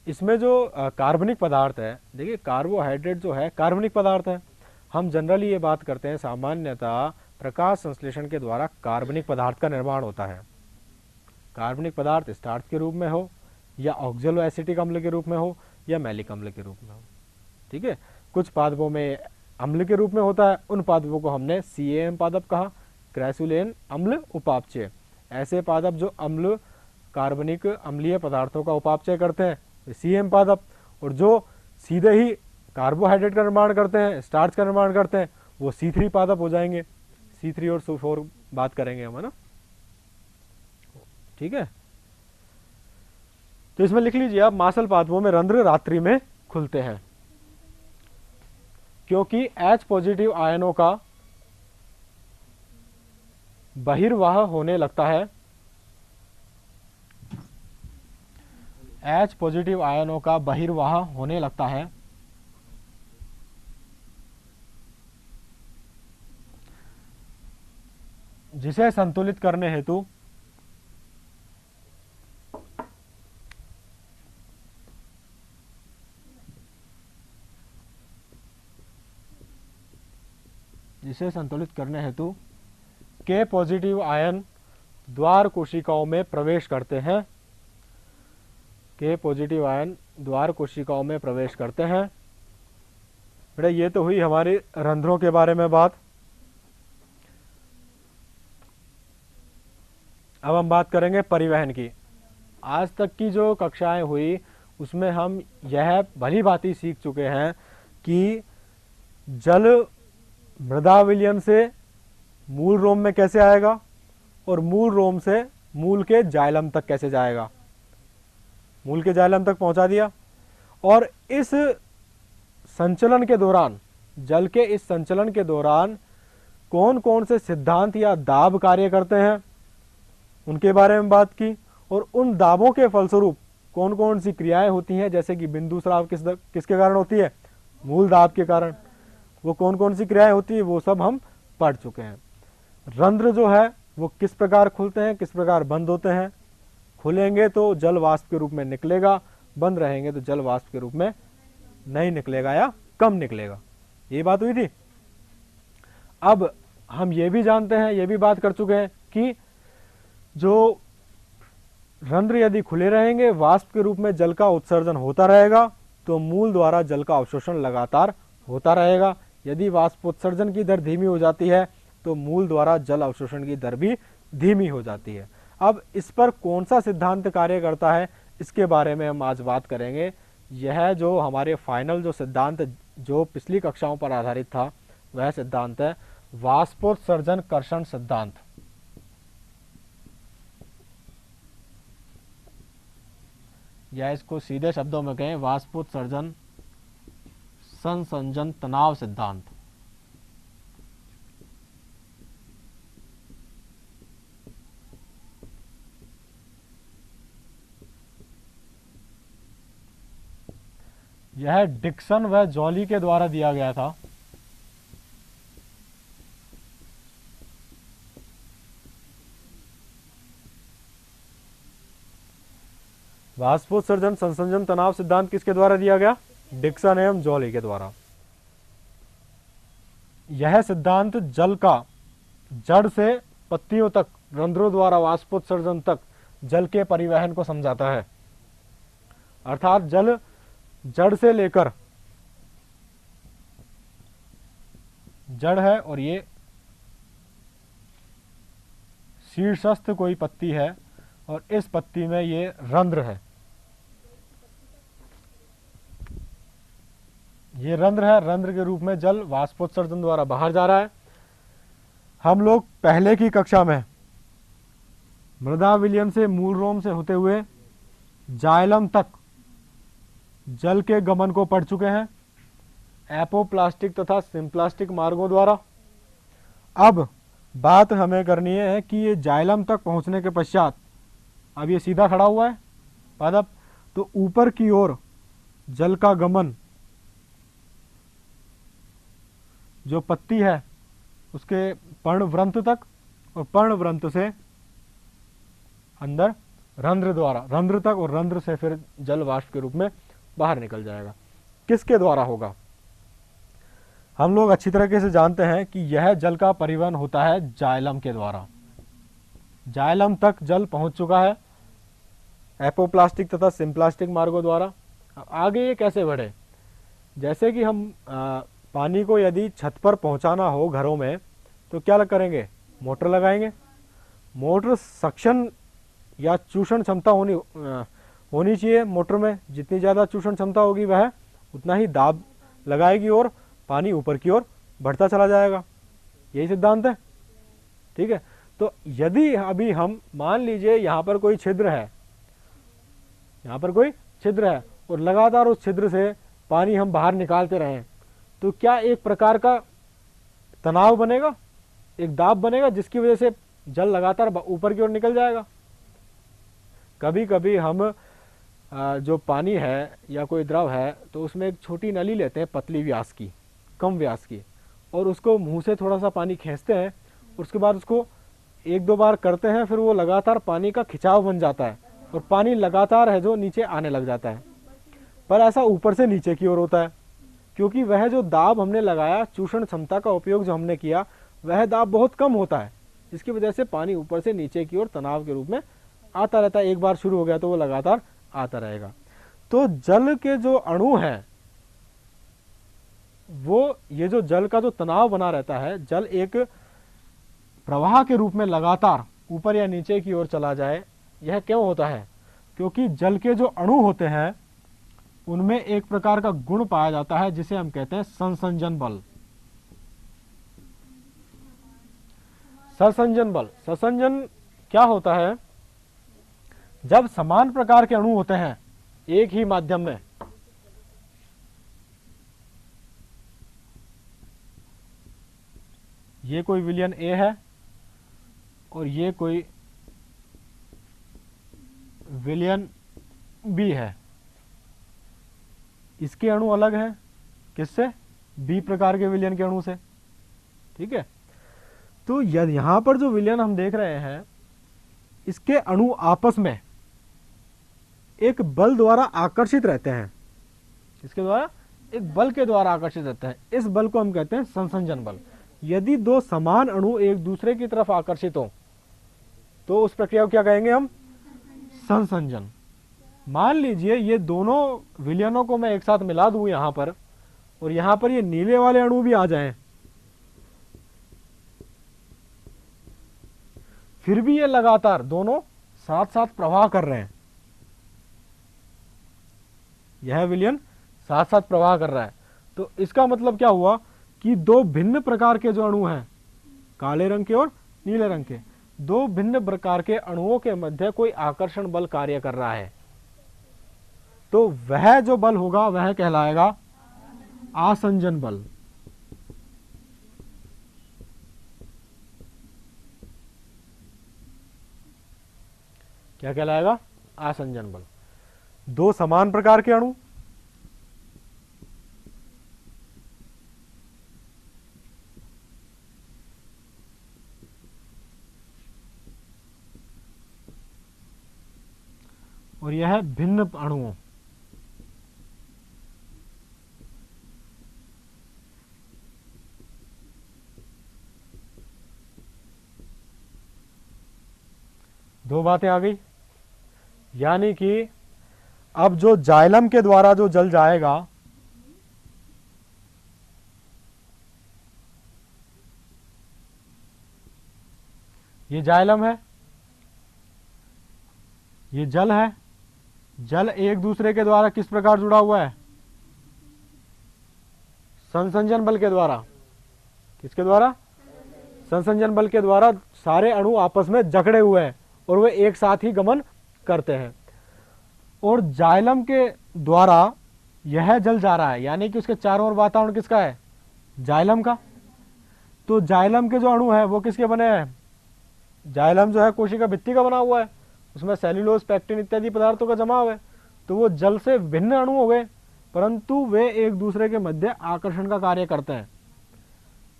इसमें जो कार्बनिक पदार्थ है, देखिए कार्बोहाइड्रेट जो है कार्बनिक पदार्थ है। हम जनरली ये बात करते हैं सामान्यतः प्रकाश संश्लेषण के द्वारा कार्बनिक पदार्थ का निर्माण होता है। कार्बनिक पदार्थ स्टार्च के रूप में हो या ऑक्जेलो एसिटिक अम्ल के रूप में हो या मैलिक अम्ल के रूप में हो, ठीक है। कुछ पादपों में अम्ल के रूप में होता है, उन पादपों को हमने CAM पादप कहा, क्रैसुलेन अम्ल उपापचय। ऐसे पादप जो अम्ल कार्बनिक अम्लीय पदार्थों का उपापचय करते हैं CAM पादप, और जो सीधे ही कार्बोहाइड्रेट का निर्माण करते हैं, स्टार्च का निर्माण करते हैं, वो C3 पादप हो जाएंगे। C3 और C4 बात करेंगे हम, है ना, ठीक है। तो इसमें लिख लीजिए आप, मांसल पादपों में रंध्र रात्रि में खुलते हैं क्योंकि H पॉजिटिव आयनों का बहिर्वाह होने लगता है। H पॉजिटिव आयनों का बहिर्वाह होने लगता है जिसे संतुलित करने हेतु K पॉजिटिव आयन द्वार कोशिकाओं में प्रवेश करते हैं। K पॉजिटिव आयन द्वार कोशिकाओं में प्रवेश करते हैं। बेटा ये तो हुई हमारी रंध्रों के बारे में बात। अब हम बात करेंगे परिवहन की। आज तक की जो कक्षाएं हुई उसमें हम यह भली भांति सीख चुके हैं कि जल मृदा विलयन से मूल रोम में कैसे आएगा और मूल रोम से मूल के जाइलम तक कैसे जाएगा। मूल के जाइलम तक पहुंचा दिया, और इस संचलन के दौरान, जल के इस संचलन के दौरान कौन कौन से सिद्धांत या दाब कार्य करते हैं उनके बारे में बात की, और उन दाबों के फलस्वरूप कौन कौन सी क्रियाएं होती हैं, जैसे कि बिंदु स्राव किसके कारण होती है, मूल दाब के कारण। वो कौन कौन सी क्रियाएं होती है वो सब हम पढ़ चुके हैं। रंध्र जो है वो किस प्रकार खुलते हैं, किस प्रकार बंद होते हैं। खुलेंगे तो जल वाष्प के रूप में निकलेगा, बंद रहेंगे तो जल वाष्प के रूप में नहीं निकलेगा या कम निकलेगा। ये बात हुई थी। अब हम ये भी जानते हैं, ये भी बात कर चुके हैं कि जो रंध्र यदि खुले रहेंगे, वाष्प के रूप में जल का उत्सर्जन होता रहेगा, तो मूल द्वारा जल का अवशोषण लगातार होता रहेगा। यदि वाष्पोत्सर्जन की दर धीमी हो जाती है तो मूल द्वारा जल अवशोषण की दर भी धीमी हो जाती है। अब इस पर कौन सा सिद्धांत कार्य करता है इसके बारे में हम आज बात करेंगे। यह जो हमारे फाइनल जो सिद्धांत जो पिछली कक्षाओं पर आधारित था वह सिद्धांत है वाष्पोत्सर्जन कर्षण सिद्धांत। या इसको सीधे शब्दों में कहें वाष्पोत्सर्जन संसंजन तनाव सिद्धांत। यह डिक्सन व जॉली के द्वारा दिया गया था। वाष्पोत्सर्जन संसंजन तनाव सिद्धांत किसके द्वारा दिया गया, डिक्सन एवं जॉली के द्वारा। यह सिद्धांत जल का जड़ से पत्तियों तक, रंध्रों द्वारा वाष्पोत्सर्जन तक जल के परिवहन को समझाता है। अर्थात जल जड़ से लेकर, जड़ है और ये शीर्षस्थ कोई पत्ती है और इस पत्ती में ये रंध्र है, ये रंध्र है। रंध्र के रूप में जल वाष्पोत्सर्जन द्वारा बाहर जा रहा है। हम लोग पहले की कक्षा में मृदा विलयन से मूल रोम से होते हुए जाइलम तक जल के गमन को पढ़ चुके हैं, एपोप्लास्टिक तथा सिम्प्लास्टिक मार्गों द्वारा। अब बात हमें करनी है कि ये जाइलम तक पहुंचने के पश्चात, अब ये सीधा खड़ा हुआ है पादप, तो ऊपर की ओर जल का गमन जो पत्ती है उसके पर्णवृंत तक और पर्णवृंत से अंदर रंध्र द्वारा, रंध्र तक, और रंध्र से फिर जल वाष्प के रूप में बाहर निकल जाएगा। किसके द्वारा होगा? हम लोग अच्छी तरीके से जानते हैं कि यह जल का परिवहन होता है जाइलम के द्वारा। जाइलम तक जल पहुंच चुका है एपोप्लास्टिक तथा सिम्प्लास्टिक मार्गों द्वारा। अब आगे ये कैसे बढ़े? जैसे कि हम पानी को यदि छत पर पहुंचाना हो घरों में, तो क्या करेंगे? मोटर लगाएंगे। मोटर सक्शन या चूषण क्षमता होनी चाहिए मोटर में। जितनी ज़्यादा चूषण क्षमता होगी वह उतना ही दाब लगाएगी और पानी ऊपर की ओर बढ़ता चला जाएगा। यही सिद्धांत है, ठीक है। तो यदि अभी हम मान लीजिए यहाँ पर कोई छिद्र है, यहाँ पर कोई छिद्र है और लगातार उस छिद्र से पानी हम बाहर निकालते रहें, तो क्या एक प्रकार का तनाव बनेगा, एक दाब बनेगा, जिसकी वजह से जल लगातार ऊपर की ओर निकल जाएगा। कभी कभी हम जो पानी है या कोई द्रव है तो उसमें एक छोटी नली लेते हैं, पतली व्यास की, कम व्यास की, और उसको मुंह से थोड़ा सा पानी खींचते हैं, उसके बाद उसको एक दो बार करते हैं, फिर वो लगातार पानी का खिंचाव बन जाता है और पानी लगातार है जो नीचे आने लग जाता है। पर ऐसा ऊपर से नीचे की ओर होता है, क्योंकि वह जो दाब हमने लगाया, चूषण क्षमता का उपयोग जो हमने किया, वह दाब बहुत कम होता है, जिसकी वजह से पानी ऊपर से नीचे की ओर तनाव के रूप में आता रहता है। एक बार शुरू हो गया तो वो लगातार आता रहेगा। तो जल के जो अणु हैं, वो ये जो जल का जो तनाव बना रहता है, जल एक प्रवाह के रूप में लगातार ऊपर या नीचे की ओर चला जाए, यह क्यों होता है? क्योंकि जल के जो अणु होते हैं उनमें एक प्रकार का गुण पाया जाता है जिसे हम कहते हैं संसंजन बल। संसंजन बल, संसंजन क्या होता है? जब समान प्रकार के अणु होते हैं एक ही माध्यम में, ये कोई विलयन ए है और ये कोई विलयन बी है, इसके अणु अलग हैं किससे? बी प्रकार के विलयन के अणु से, ठीक है। तो यहां पर जो विलयन हम देख रहे हैं, इसके अणु आपस में एक बल द्वारा आकर्षित रहते हैं। इसके द्वारा, एक बल के द्वारा आकर्षित रहते हैं। इस बल को हम कहते हैं संसंजन बल। यदि दो समान अणु एक दूसरे की तरफ आकर्षित हो तो उस प्रक्रिया को क्या कहेंगे हम? संसंजन। मान लीजिए ये दोनों विलयनों को मैं एक साथ मिला दूं यहां पर, और यहां पर ये नीले वाले अणु भी आ जाएं, फिर भी ये लगातार दोनों साथ साथ प्रवाह कर रहे हैं। यह विलयन साथ साथ प्रवाह कर रहा है, तो इसका मतलब क्या हुआ कि दो भिन्न प्रकार के जो अणु हैं, काले रंग के और नीले रंग के, दो भिन्न प्रकार के अणुओं के मध्य कोई आकर्षण बल कार्य कर रहा है। तो वह जो बल होगा वह कहलाएगा आसंजन बल। क्या कहलाएगा? आसंजन बल। दो समान प्रकार के अणु, और यह भिन्न अणुओं, दो बातें आ गई। यानी कि अब जो जाइलम के द्वारा जो जल जाएगा, ये जाइलम है, ये जल है। जल एक दूसरे के द्वारा किस प्रकार जुड़ा हुआ है? संसंजन बल के द्वारा। किसके द्वारा? संसंजन बल के द्वारा सारे अणु आपस में जकड़े हुए हैं और वे एक साथ ही गमन करते हैं। और जाइलम के द्वारा यह जल जा रहा है, यानी कि उसके चारों ओर वातावरण किसका है? जाइलम का। तो जाइलम के जो अणु है वो किसके बने हैं? जाइलम जो है कोशिका भित्ति का बना हुआ है, उसमें सेल्यूलोज, पैक्टिन इत्यादि पदार्थों का जमाव है। तो वो जल से भिन्न अणु हो गए, परंतु वे एक दूसरे के मध्य आकर्षण का कार्य करते हैं।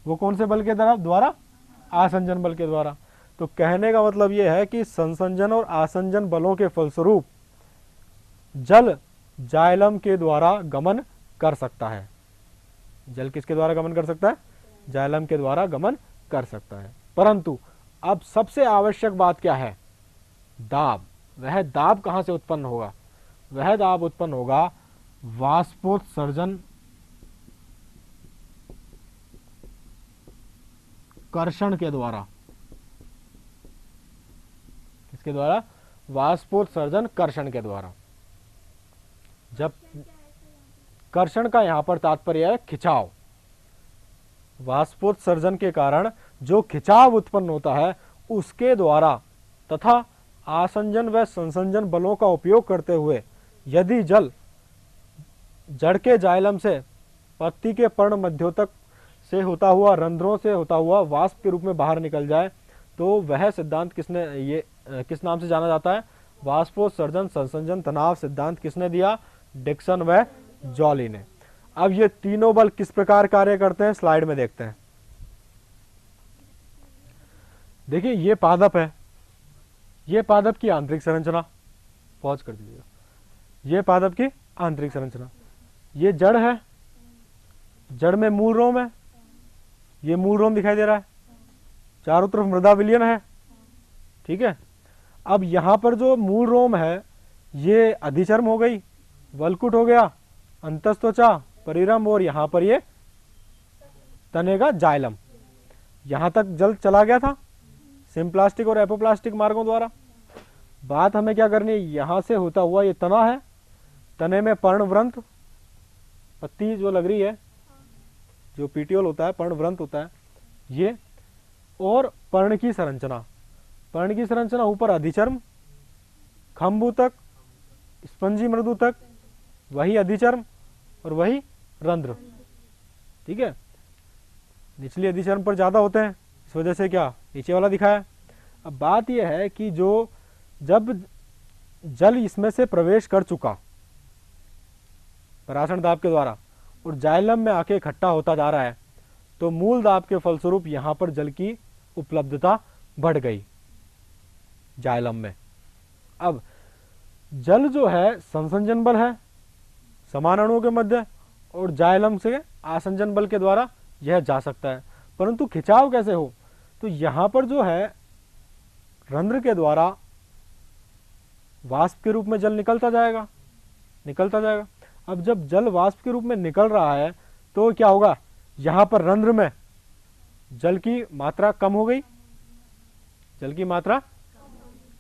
वो कौन से बल के द्वारा? आसंजन बल के द्वारा। तो कहने का मतलब ये है कि संसंजन और आसंजन बलों के फलस्वरूप जल जाइलम के द्वारा गमन कर सकता है। जल किसके द्वारा गमन कर सकता है? जाइलम के द्वारा गमन कर सकता है। परंतु अब सबसे आवश्यक बात क्या है? दाब। वह दाब कहां से उत्पन्न होगा? वह दाब उत्पन्न होगा वाष्पोत्सर्जन कर्षण के द्वारा। किसके द्वारा? वाष्पोत्सर्जन कर्षण के द्वारा। जब कर्षण का यहां पर तात्पर्य है खिंचाव। वाष्पोत्सर्जन के कारण जो खिंचाव उत्पन्न होता है उसके द्वारा तथा आसंजन व संसंजन बलों का उपयोग करते हुए यदि जल जड़ के जाइलम से पत्ती के पर्ण मध्यों तक से होता हुआ रंध्रों से होता हुआ वाष्प के रूप में बाहर निकल जाए तो वह सिद्धांत किस नाम से जाना जाता है? वाष्पोत्सर्जन संसंजन तनाव सिद्धांत किसने दिया? डिक्सन व जॉली ने। अब ये तीनों बल किस प्रकार कार्य करते हैं स्लाइड में देखते हैं। देखिए ये पादप है, ये पादप की आंतरिक संरचना, पॉज कर दीजिएगा। ये पादप की आंतरिक संरचना, ये जड़ है, जड़ में मूल रोम है, ये मूल रोम दिखाई दे रहा है, चारों तरफ मृदा विलयन है, ठीक है। अब यहां पर जो मूल रोम है ये अधिचर्म हो गई, वल्कुट हो गया, अंतस्त्वचा, परिरम, और यहां पर ये तने का जाइलम। यहां तक जल चला गया था सिम्प्लास्टिक और एपोप्लास्टिक मार्गों द्वारा। बात हमें क्या करनी है? यहां से होता हुआ ये तना है, तने में पर्णव्रंत, पत्ती जो लग रही है, जो पीटियोल होता है, पर्णव्रंत होता है ये, और पर्ण की संरचना। पर्ण की संरचना ऊपर अधिचर्म, खंभु तक, स्पंजी मृदु तक, वही अधिचर्म और वही रंध्र, ठीक है। निचली अधिचर्म पर ज्यादा होते हैं, इस वजह से क्या नीचे वाला दिखाया। अब बात यह है कि जो जब जल इसमें से प्रवेश कर चुका पराशण दाब के द्वारा और जाइलम में आके इकट्ठा होता जा रहा है तो मूल दाब के फलस्वरूप यहां पर जल की उपलब्धता बढ़ गई जाइलम में। अब जल जो है संसंजन बल है समान अणुओं के मध्य, और जाइलम से आसंजन बल के द्वारा यह जा सकता है। परंतु खिंचाव कैसे हो? तो यहां पर जो है रंध्र के द्वारा वाष्प के रूप में जल निकलता जाएगा। अब जब जल वाष्प के रूप में निकल रहा है तो क्या होगा? यहां पर रंध्र में जल की मात्रा कम हो गई, जल की मात्रा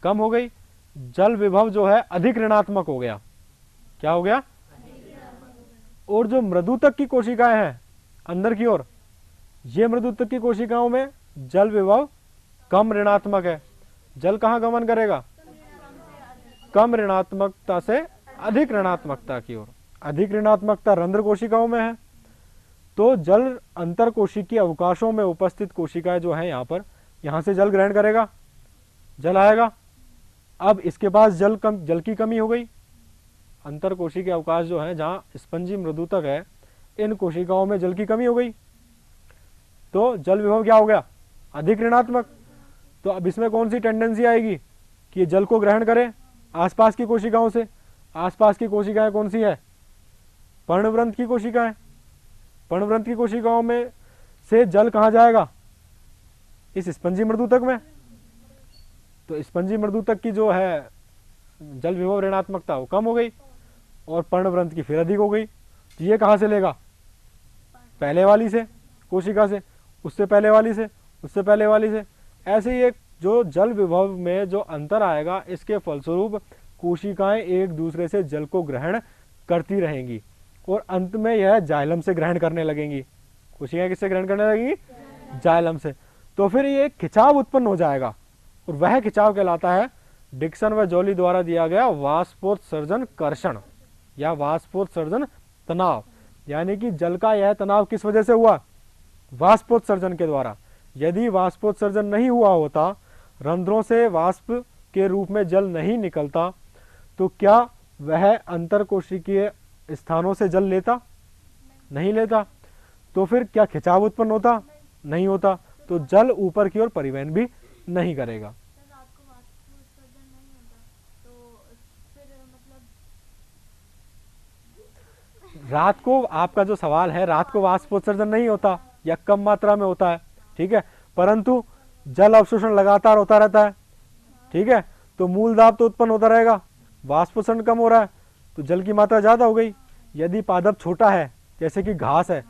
कम हो गई, जल विभव जो है अधिक ऋणात्मक हो गया। क्या हो गया? और जो मृदुतक की कोशिकाएं हैं अंदर की ओर, ये मृदुतक की कोशिकाओं में जल विभव कम ऋणात्मक है। जल कहां गमन करेगा? कम ऋणात्मकता से अधिक ऋणात्मकता की ओर। अधिक ऋणात्मकता रंध्र कोशिकाओं में है तो जल अंतर कोशिकीय अवकाशों में उपस्थित कोशिकाएं जो है यहां से जल ग्रहण करेगा, जल आएगा। अब इसके पास जल की कमी हो गई। अंतर कोशिकीय अवकाश जो है जहां स्पंजी मृदुतक है, इन कोशिकाओं में जल की कमी हो गई तो जल विभव क्या हो गया? अधिक ऋणात्मक। तो अब इसमें कौन सी टेंडेंसी आएगी कि ये जल को ग्रहण करे आसपास की कोशिकाओं से। आसपास की कोशिकाएं कौन सी है? पर्णव्रंत की कोशिकाएं। पर्णव्रंत की कोशिकाओं में से जल कहां जाएगा? इस स्पंजी मृदुतक में। तो स्पंजी मृदुतक की जो है जल विभव ऋणात्मकता वो कम हो गई और पर्णव्रंत की फिर अधिक हो गई। तो ये कहां से लेगा? पहले वाली से कोशिका से, उससे पहले वाली से, उससे पहले वाली से। ऐसे ही एक जो जल विभव में जो अंतर आएगा इसके फलस्वरूप कोशिकाएं एक दूसरे से जल को ग्रहण करती रहेंगी और अंत में यह जाइलम से ग्रहण करने लगेंगी। कोशिकाएं किससे ग्रहण करने लगेंगी? जाइलम से। तो फिर ये खिंचाव उत्पन्न हो जाएगा और वह खिंचाव कहलाता है डिक्सन व जॉली द्वारा दिया गया वाष्पोत्सर्जन कर्षण या वाष्पोत्सर्जन तनाव। यानी कि जल का यह तनाव किस वजह से हुआ? वाष्पोत्सर्जन के द्वारा। यदि वाष्पोत्सर्जन नहीं हुआ होता, रंध्रों से वाष्प के रूप में जल नहीं निकलता, तो क्या वह अंतरकोशिकीय स्थानों से जल लेता? नहीं लेता। तो फिर क्या खिंचाव उत्पन्न होता? नहीं होता। तो जल ऊपर की ओर परिवहन भी नहीं करेगा। रात को वाष्प उत्सर्जन नहीं होता तो फिर मतलब रात को, आपका जो सवाल है, रात को वाष्पोत्सर्जन नहीं होता या कम मात्रा में होता है, ठीक है, परंतु जल अवशोषण लगातार होता रहता है, ठीक है, तो मूल दाब तो उत्पन्न होता रहेगा। वाष्पोत्सर्जन कम हो रहा है तो जल की मात्रा ज्यादा हो गई। यदि पादप छोटा है जैसे कि घास है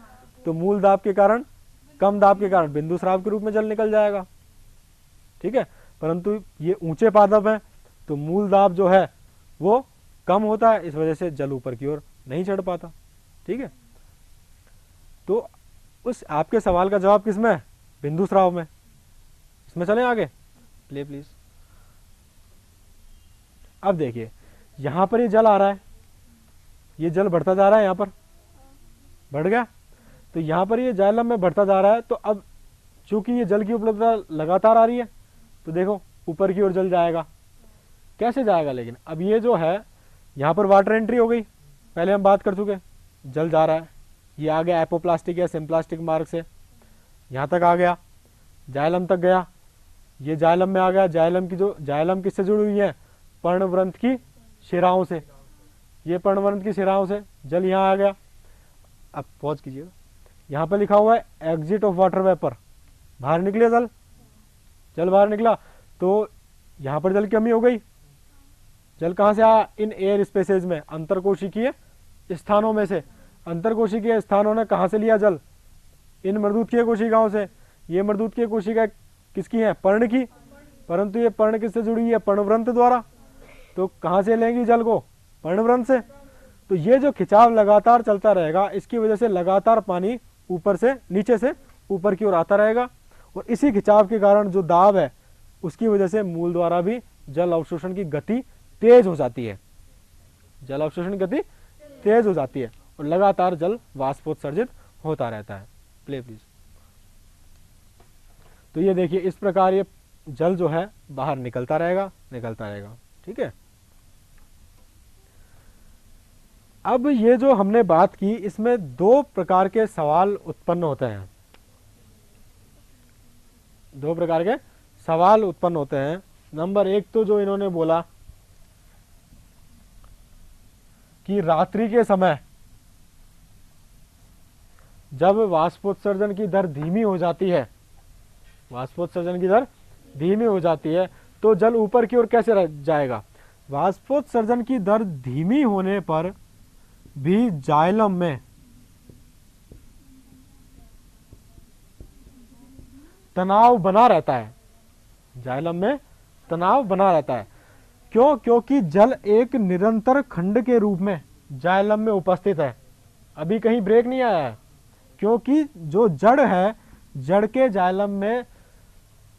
तो मूल दाब के कारण, कम दाब के कारण बिंदु स्राव के रूप में जल निकल जाएगा, ठीक है, परंतु ये ऊंचे पादप हैं तो मूल दाब जो है वो कम होता है, इस वजह से जल ऊपर की ओर नहीं चढ़ पाता, ठीक है। तो उस आपके सवाल का जवाब किसमें है? बिंदु स्राव में। इसमें चलें आगे, प्ले प्लीज। अब देखिए यहां पर ये जल आ रहा है, ये जल बढ़ता जा रहा है, यहां पर बढ़ गया, तो यहां पर ये जाइलम में बढ़ता जा रहा है। तो अब चूंकि ये जल की उपलब्धता लगातार आ रही है तो देखो ऊपर की ओर जल जाएगा। कैसे जाएगा? लेकिन अब ये जो है यहां पर वाटर एंट्री हो गई, पहले हम बात कर चुके, जल जा रहा है, ये आ गया एपोप्लास्टिक या सिम्प्लास्टिक मार्ग से, यहां तक आ गया, जाइलम तक गया, ये जाइलम में आ गया। जाइलम की जो, जाइलम किससे जुड़ी हुई है? पर्णवृंत की शिराओं से, ये पर्णवृंत की शिराओं से जल यहां आ गया। अब पॉज कीजिएगा, यहां पर लिखा हुआ है एग्जिट ऑफ वाटर वेपर, बाहर निकले जल, जल बाहर निकला तो यहां पर जल की कमी हो गई। जल कहां से आया? इन एयर स्पेसेज में, अंतरकोशिकीय स्थानों में से। अंतरकोशिकीय स्थानों ने कहां से लिया जल? इन मृदुकीय कोशिकाओं से। ये मृदुकीय कोशिका किसकी है? पर्ण की, परंतु ये पर्ण किससे जुड़ी है? पर्णवृंत द्वारा। तो कहां से लेंगी जल को? पर्णवृंत से। तो ये जो खिंचाव लगातार चलता रहेगा, इसकी वजह से लगातार पानी ऊपर से, नीचे से ऊपर की ओर आता रहेगा, और इसी खिंचाव के कारण जो दाब है उसकी वजह से मूल द्वारा भी जल अवशोषण की गति तेज हो जाती है, जल अवशोषण की गति तेज हो जाती है और लगातार जल वाष्पोत्सर्जित होता रहता है। Play please. तो ये देखिए इस प्रकार ये जल जो है बाहर निकलता रहेगा, निकलता रहेगा, ठीक है। अब ये जो हमने बात की, इसमें दो प्रकार के सवाल उत्पन्न होते हैं, दो प्रकार के सवाल उत्पन्न होते हैं। नंबर एक तो जो इन्होंने बोला कि रात्रि के समय जब वाष्पोत्सर्जन की दर धीमी हो जाती है, वाष्पोत्सर्जन की दर धीमी हो जाती है तो जल ऊपर की ओर कैसे जाएगा? वाष्पोत्सर्जन की दर धीमी होने पर भी जाइलम में तनाव बना रहता है, जाइलम में तनाव बना रहता है। क्यों? क्योंकि जल एक निरंतर खंड के रूप में जाइलम में उपस्थित है, अभी कहीं ब्रेक नहीं आया है, क्योंकि जो जड़ है, जड़ के जाइलम में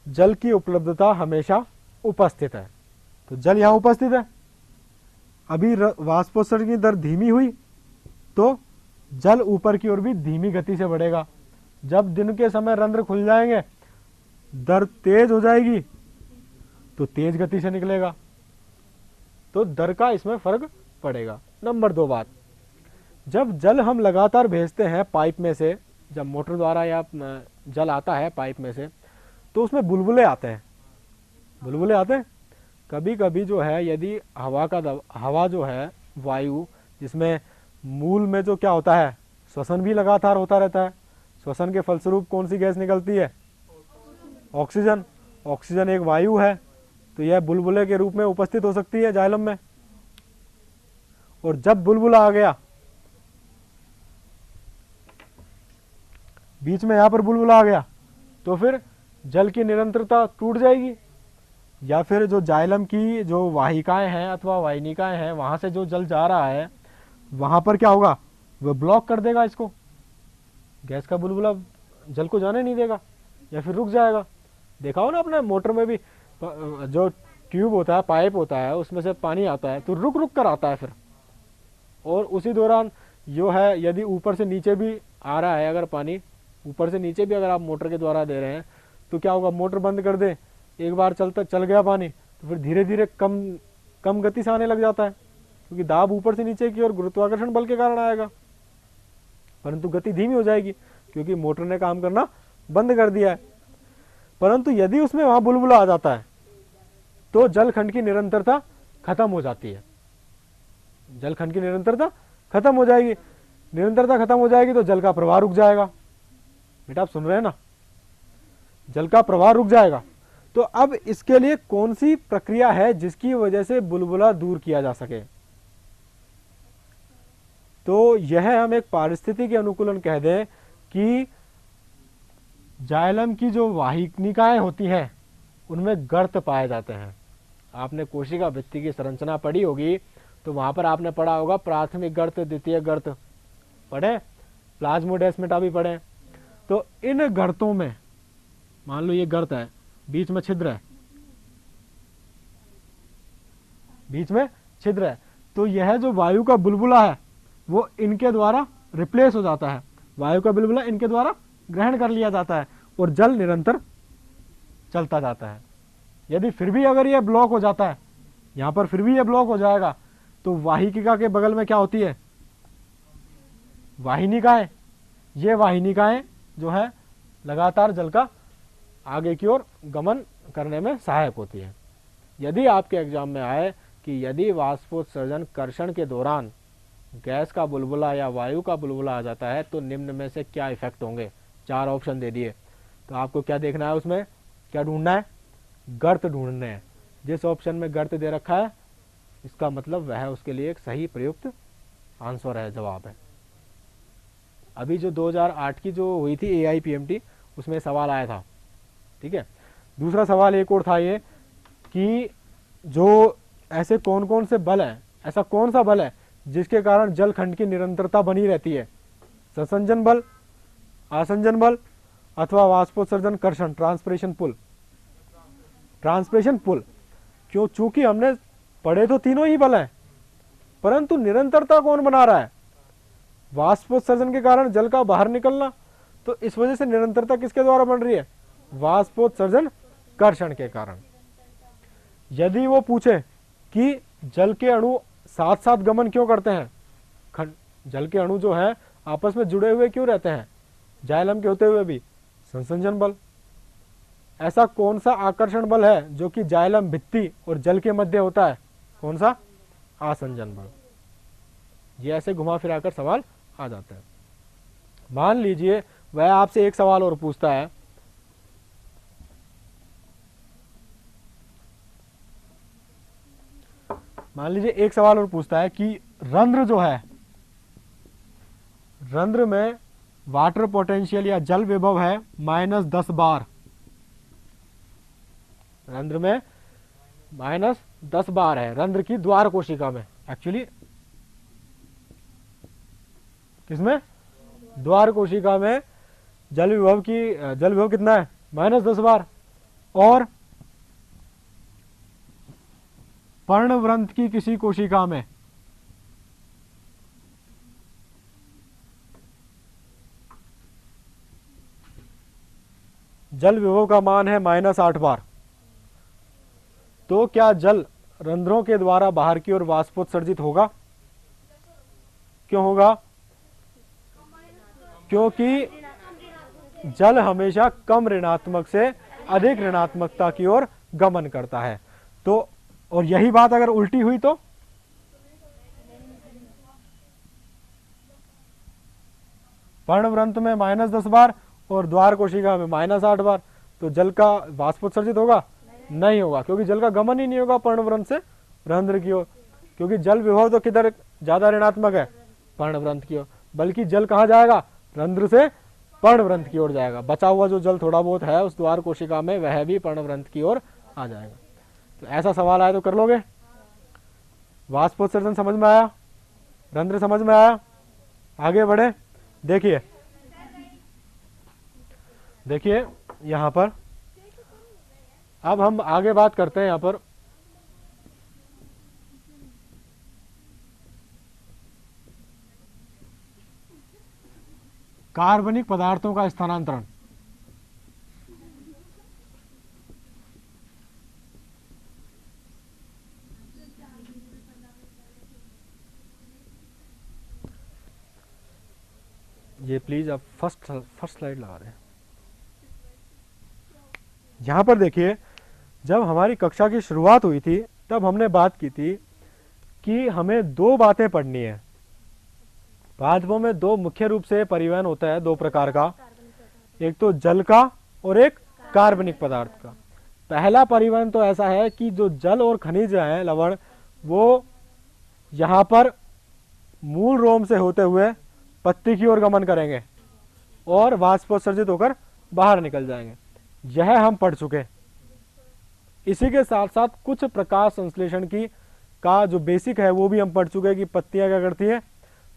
जल की उपलब्धता हमेशा उपस्थित है। तो जल यहां उपस्थित है, अभी वाष्पोत्सर्जन की दर धीमी हुई तो जल ऊपर की ओर भी धीमी गति से बढ़ेगा। जब दिन के समय रंध्र खुल जाएंगे, दर तेज हो जाएगी तो तेज गति से निकलेगा, तो दर का इसमें फर्क पड़ेगा। नंबर दो बात, जब जल हम लगातार भेजते हैं पाइप में से, जब मोटर द्वारा या जल आता है पाइप में से, तो उसमें बुलबुले आते हैं, बुलबुले आते हैं। कभी कभी जो है यदि हवा जो है, वायु, जिसमें मूल में जो क्या होता है, श्वसन भी लगातार होता रहता है, श्वसन के फलस्वरूप कौन सी गैस निकलती है? ऑक्सीजन। ऑक्सीजन एक वायु है, तो यह बुलबुले के रूप में उपस्थित हो सकती है जाइलम में। और जब बुलबुला आ गया, बीच में यहां पर बुलबुला आ गया, तो फिर जल की निरंतरता टूट जाएगी, या फिर जो जाइलम की जो वाहिकाएं हैं अथवा वाहिनिकाएं हैं, वहां से जो जल जा रहा है वहां पर क्या होगा? वह ब्लॉक कर देगा इसको, गैस का बुलबुला जल को जाने नहीं देगा या फिर रुक जाएगा। देखा हो ना अपने मोटर में भी, जो ट्यूब होता है, पाइप होता है, उसमें से पानी आता है तो रुक रुक कर आता है फिर, और उसी दौरान जो है यदि ऊपर से नीचे भी आ रहा है, अगर पानी ऊपर से नीचे भी अगर आप मोटर के द्वारा दे रहे हैं तो क्या होगा? मोटर बंद कर दे, एक बार चल गया पानी तो फिर धीरे धीरे कम गति से आने लग जाता है, क्योंकि दाब ऊपर से नीचे की ओर गुरुत्वाकर्षण बल के कारण आएगा, परंतु गति धीमी हो जाएगी क्योंकि मोटर ने काम करना बंद कर दिया है। परंतु यदि उसमें वहां बुलबुला आ जाता है तो जलखंड की निरंतरता खत्म हो जाती है, जलखंड की निरंतरता खत्म हो जाएगी। निरंतरता खत्म हो जाएगी तो जल का प्रवाह रुक जाएगा। बेटा आप सुन रहे हैं ना, जल का प्रवाह रुक जाएगा। तो अब इसके लिए कौन सी प्रक्रिया है जिसकी वजह से बुलबुला दूर किया जा सके? तो यह हम एक पारिस्थितिकी अनुकूलन कह दें कि जाइलम की जो वाहिनिकाएं होती हैं उनमें गर्त पाए जाते हैं। आपने कोशिका भित्ति की संरचना पढ़ी होगी तो वहां पर आपने पढ़ा होगा प्राथमिक गर्त, द्वितीय गर्त पढ़े, प्लाज्मोडेस्माटा भी पढ़े। तो इन गर्तों में मान लो ये गर्त है, बीच में छिद्र है, बीच में छिद्र है, तो यह जो वायु का बुलबुला है वो इनके द्वारा रिप्लेस हो जाता है, वायु का बुलबुला इनके द्वारा ग्रहण कर लिया जाता है और जल निरंतर चलता जाता है। यदि फिर भी अगर यह ब्लॉक हो जाता है, यहां पर फिर भी यह ब्लॉक हो जाएगा, तो वाहिका के बगल में क्या होती है? वाहिनिकाएं। ये वाहिनिकाएं जो है लगातार जल का आगे की ओर गमन करने में सहायक होती है। यदि आपके एग्जाम में आए कि यदि वाष्पोत्सर्जन कर्षण के दौरान गैस का बुलबुला या वायु का बुलबुला आ जाता है तो निम्न में से क्या इफेक्ट होंगे? 4 ऑप्शन दे दिए, तो आपको क्या देखना है, उसमें क्या ढूंढना है? गर्त ढूंढने हैं। जिस ऑप्शन में गर्त दे रखा है इसका मतलब वह उसके लिए एक सही प्रयुक्त आंसर है, जवाब है। अभी जो 2008 की जो हुई थी AIPMT उसमें सवाल आया था, ठीक है। दूसरा सवाल एक और था ये कि जो ऐसे कौन कौन से बल हैं, ऐसा कौन सा बल है जिसके कारण जलखंड की निरंतरता बनी रहती है? संसंजन बल, आसंजन बल अथवा वाष्पोत्सर्जन कर्षण, ट्रांसपिरेशन पुल। ट्रांसपिरेशन पुल, क्यों? चूंकि हमने पढ़े तो तीनों ही बल हैं, परंतु निरंतरता कौन बना रहा है? वाष्पोत्सर्जन के कारण जल का बाहर निकलना, तो इस वजह से निरंतरता किसके द्वारा बन रही है? वाष्पोत्सर्जन कर्षण के कारण। यदि वो पूछे कि जल के अणु साथ साथ गमन क्यों करते हैं, जल के अणु जो है आपस में जुड़े हुए क्यों रहते हैं जाइलम के होते हुए भी? संसंजन बल। ऐसा कौन सा आकर्षण बल है जो कि जाइलम भित्ति और जल के मध्य होता है? कौन सा? आसंजन बल। ये ऐसे घुमा फिराकर सवाल आ जाता है। मान लीजिए वह आपसे एक सवाल और पूछता है, मान लीजिए एक सवाल और पूछता है कि रंध्र जो है, रंध्र में वाटर पोटेंशियल या जल विभव है -10 बार। रंध्र में -10 बार है, रंध्र की द्वार कोशिका में, एक्चुअली किसमें? द्वार कोशिका में जल विभव कितना है? -10 बार। और पर्णवृंत की किसी कोशिका में जल विभव का मान है -8 बार। तो क्या जल रंध्रों के द्वारा बाहर की ओर वाष्पोत्सर्जित होगा? क्यों होगा? क्योंकि जल हमेशा कम ऋणात्मक से अधिक ऋणात्मकता की ओर गमन करता है। तो और यही बात अगर उल्टी हुई तो पर्णवृंत में -10 बार और द्वार कोशिका में -8 बार, तो जल का वाष्पोत्सर्जित होगा? नहीं होगा, क्योंकि जल का गमन ही नहीं होगा पर्णवृंत से रंध्र की ओर, क्योंकि जल विभव तो किधर ज्यादा ऋणात्मक है? पर्णवृंत की ओर। बल्कि जल कहाँ जाएगा? रंध्र से पर्णवृंत की ओर जाएगा। बचा हुआ जो जल थोड़ा बहुत है उस द्वार कोशिका में वह भी पर्णवृंत की ओर आ जाएगा। तो ऐसा सवाल आया तो कर लोगे? वाष्पोत्सर्जन समझ में आया? रंध्र समझ में आया? आगे बढ़े। देखिए देखिए यहां पर अब हम आगे बात करते हैं। यहां पर कार्बनिक पदार्थों का स्थानांतरण। ये प्लीज आप फर्स्ट स्लाइड लगा रहे हैं। यहाँ पर देखिए, जब हमारी कक्षा की शुरुआत हुई थी तब हमने बात की थी कि हमें दो बातें पढ़नी है। पादपों में दो मुख्य रूप से परिवहन होता है, दो प्रकार का, एक तो जल का और एक कार्बनिक पदार्थ का। पहला परिवहन तो ऐसा है कि जो जल और खनिज हैं, लवण, वो यहाँ पर मूल रोम से होते हुए पत्ती की ओर गमन करेंगे और वाष्पोत्सर्जित होकर बाहर निकल जाएंगे। यह हम पढ़ चुके। इसी के साथ साथ कुछ प्रकाश संश्लेषण की का जो बेसिक है वो भी हम पढ़ चुके कि पत्तियां क्या करती हैं,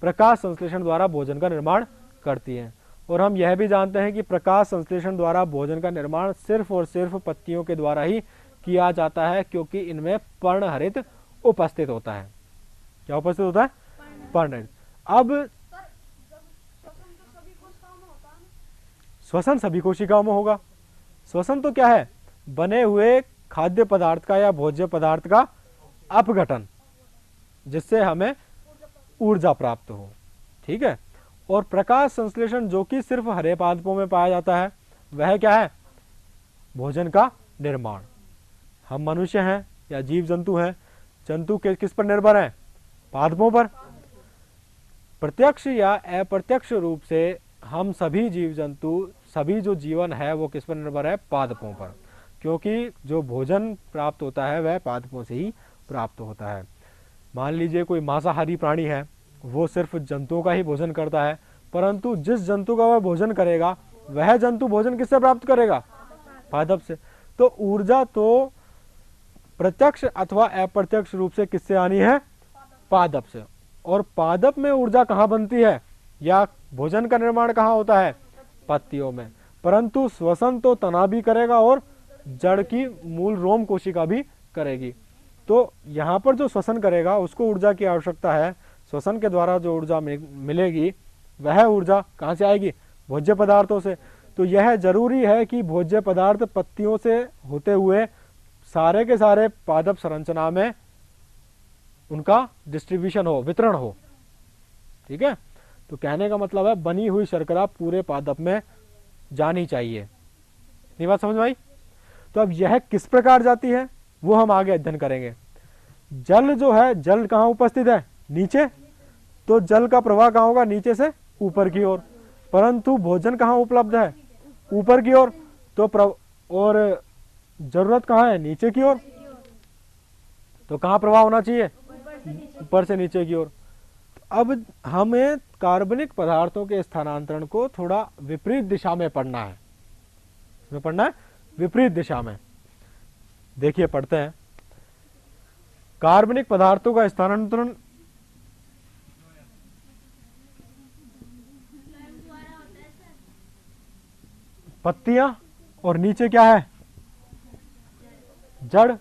प्रकाश संश्लेषण द्वारा भोजन का निर्माण करती हैं। और हम यह भी जानते हैं कि प्रकाश संश्लेषण द्वारा भोजन का निर्माण सिर्फ और सिर्फ पत्तियों के द्वारा ही किया जाता है, क्योंकि इनमें पर्णहरित उपस्थित होता है। क्या उपस्थित होता है? पर्णहरित। अब श्वसन सभी कोशिकाओं में होगा। श्वसन तो क्या है? बने हुए खाद्य पदार्थ का या भोज्य पदार्थ का अपघटन, जिससे हमें ऊर्जा प्राप्त हो। ठीक है। और प्रकाश संश्लेषण जो कि सिर्फ हरे पादपों में पाया जाता है, वह क्या है? भोजन का निर्माण। हम मनुष्य हैं या जीव जंतु हैं, जंतु के किस पर निर्भर हैं? पादपों पर। प्रत्यक्ष या अप्रत्यक्ष रूप से हम सभी जीव जंतु, सभी जो जीवन है वो किस पर निर्भर है? पादपों पर, क्योंकि जो भोजन प्राप्त होता है वह पादपों से ही प्राप्त होता है। मान लीजिए कोई मांसाहारी प्राणी है, वो सिर्फ जंतुओं का ही भोजन करता है, परंतु जिस जंतु का वह भोजन करेगा वह जंतु भोजन किससे प्राप्त करेगा? पादप से। तो ऊर्जा तो प्रत्यक्ष अथवा अप्रत्यक्ष रूप से किससे आनी है? पादप से। और पादप में ऊर्जा कहाँ बनती है या भोजन का निर्माण कहाँ होता है? पत्तियों में। परंतु श्वसन तो तना भी करेगा और जड़ की मूल रोम कोशिका भी करेगी। तो यहाँ पर जो श्वसन करेगा उसको ऊर्जा की आवश्यकता है। श्वसन के द्वारा जो ऊर्जा मिलेगी वह ऊर्जा कहाँ से आएगी? भोज्य पदार्थों से। तो यह जरूरी है कि भोज्य पदार्थ पत्तियों से होते हुए सारे के सारे पादप संरचना में उनका डिस्ट्रीब्यूशन हो, वितरण हो। ठीक है। तो कहने का मतलब है बनी हुई शर्करा पूरे पादप में जानी चाहिए। ये बात समझ में आई? तो अब यह किस प्रकार जाती है वो हम आगे अध्ययन करेंगे। जल जो है, जल कहाँ उपस्थित है? नीचे। तो जल का प्रवाह कहाँ होगा? नीचे से ऊपर की ओर। परंतु भोजन कहाँ उपलब्ध है? ऊपर की ओर। तो और जरूरत कहाँ है? नीचे की ओर। तो कहाँ प्रवाह होना चाहिए? ऊपर से नीचे की ओर। अब हमें कार्बनिक पदार्थों के स्थानांतरण को थोड़ा विपरीत दिशा में पढ़ना है। इसमें पढ़ना है विपरीत दिशा में। देखिए पढ़ते हैं। कार्बनिक पदार्थों का स्थानांतरण पत्तियां और नीचे क्या है? जड़।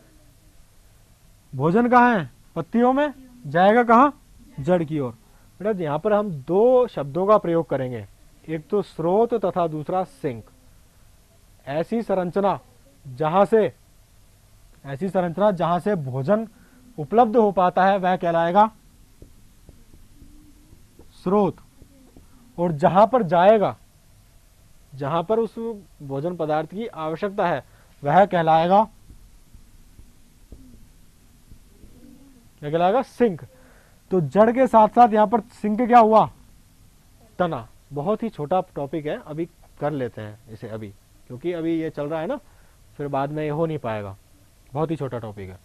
भोजन कहाँ है? पत्तियों में। जाएगा कहाँ? जड़ की ओर। बेटा यहाँ पर हम दो शब्दों का प्रयोग करेंगे, एक तो स्रोत तथा दूसरा सिंक। ऐसी संरचना जहां से भोजन उपलब्ध हो पाता है वह कहलाएगा स्रोत। और जहां पर जाएगा, जहां पर उस भोजन पदार्थ की आवश्यकता है वह कहलाएगा, क्या कहलाएगा? सिंक। तो जड़ के साथ साथ यहां पर सिंक क्या हुआ? तना। बहुत ही छोटा टॉपिक है, अभी कर लेते हैं इसे अभी, क्योंकि अभी ये चल रहा है ना, फिर बाद में ये हो नहीं पाएगा। बहुत ही छोटा टॉपिक है।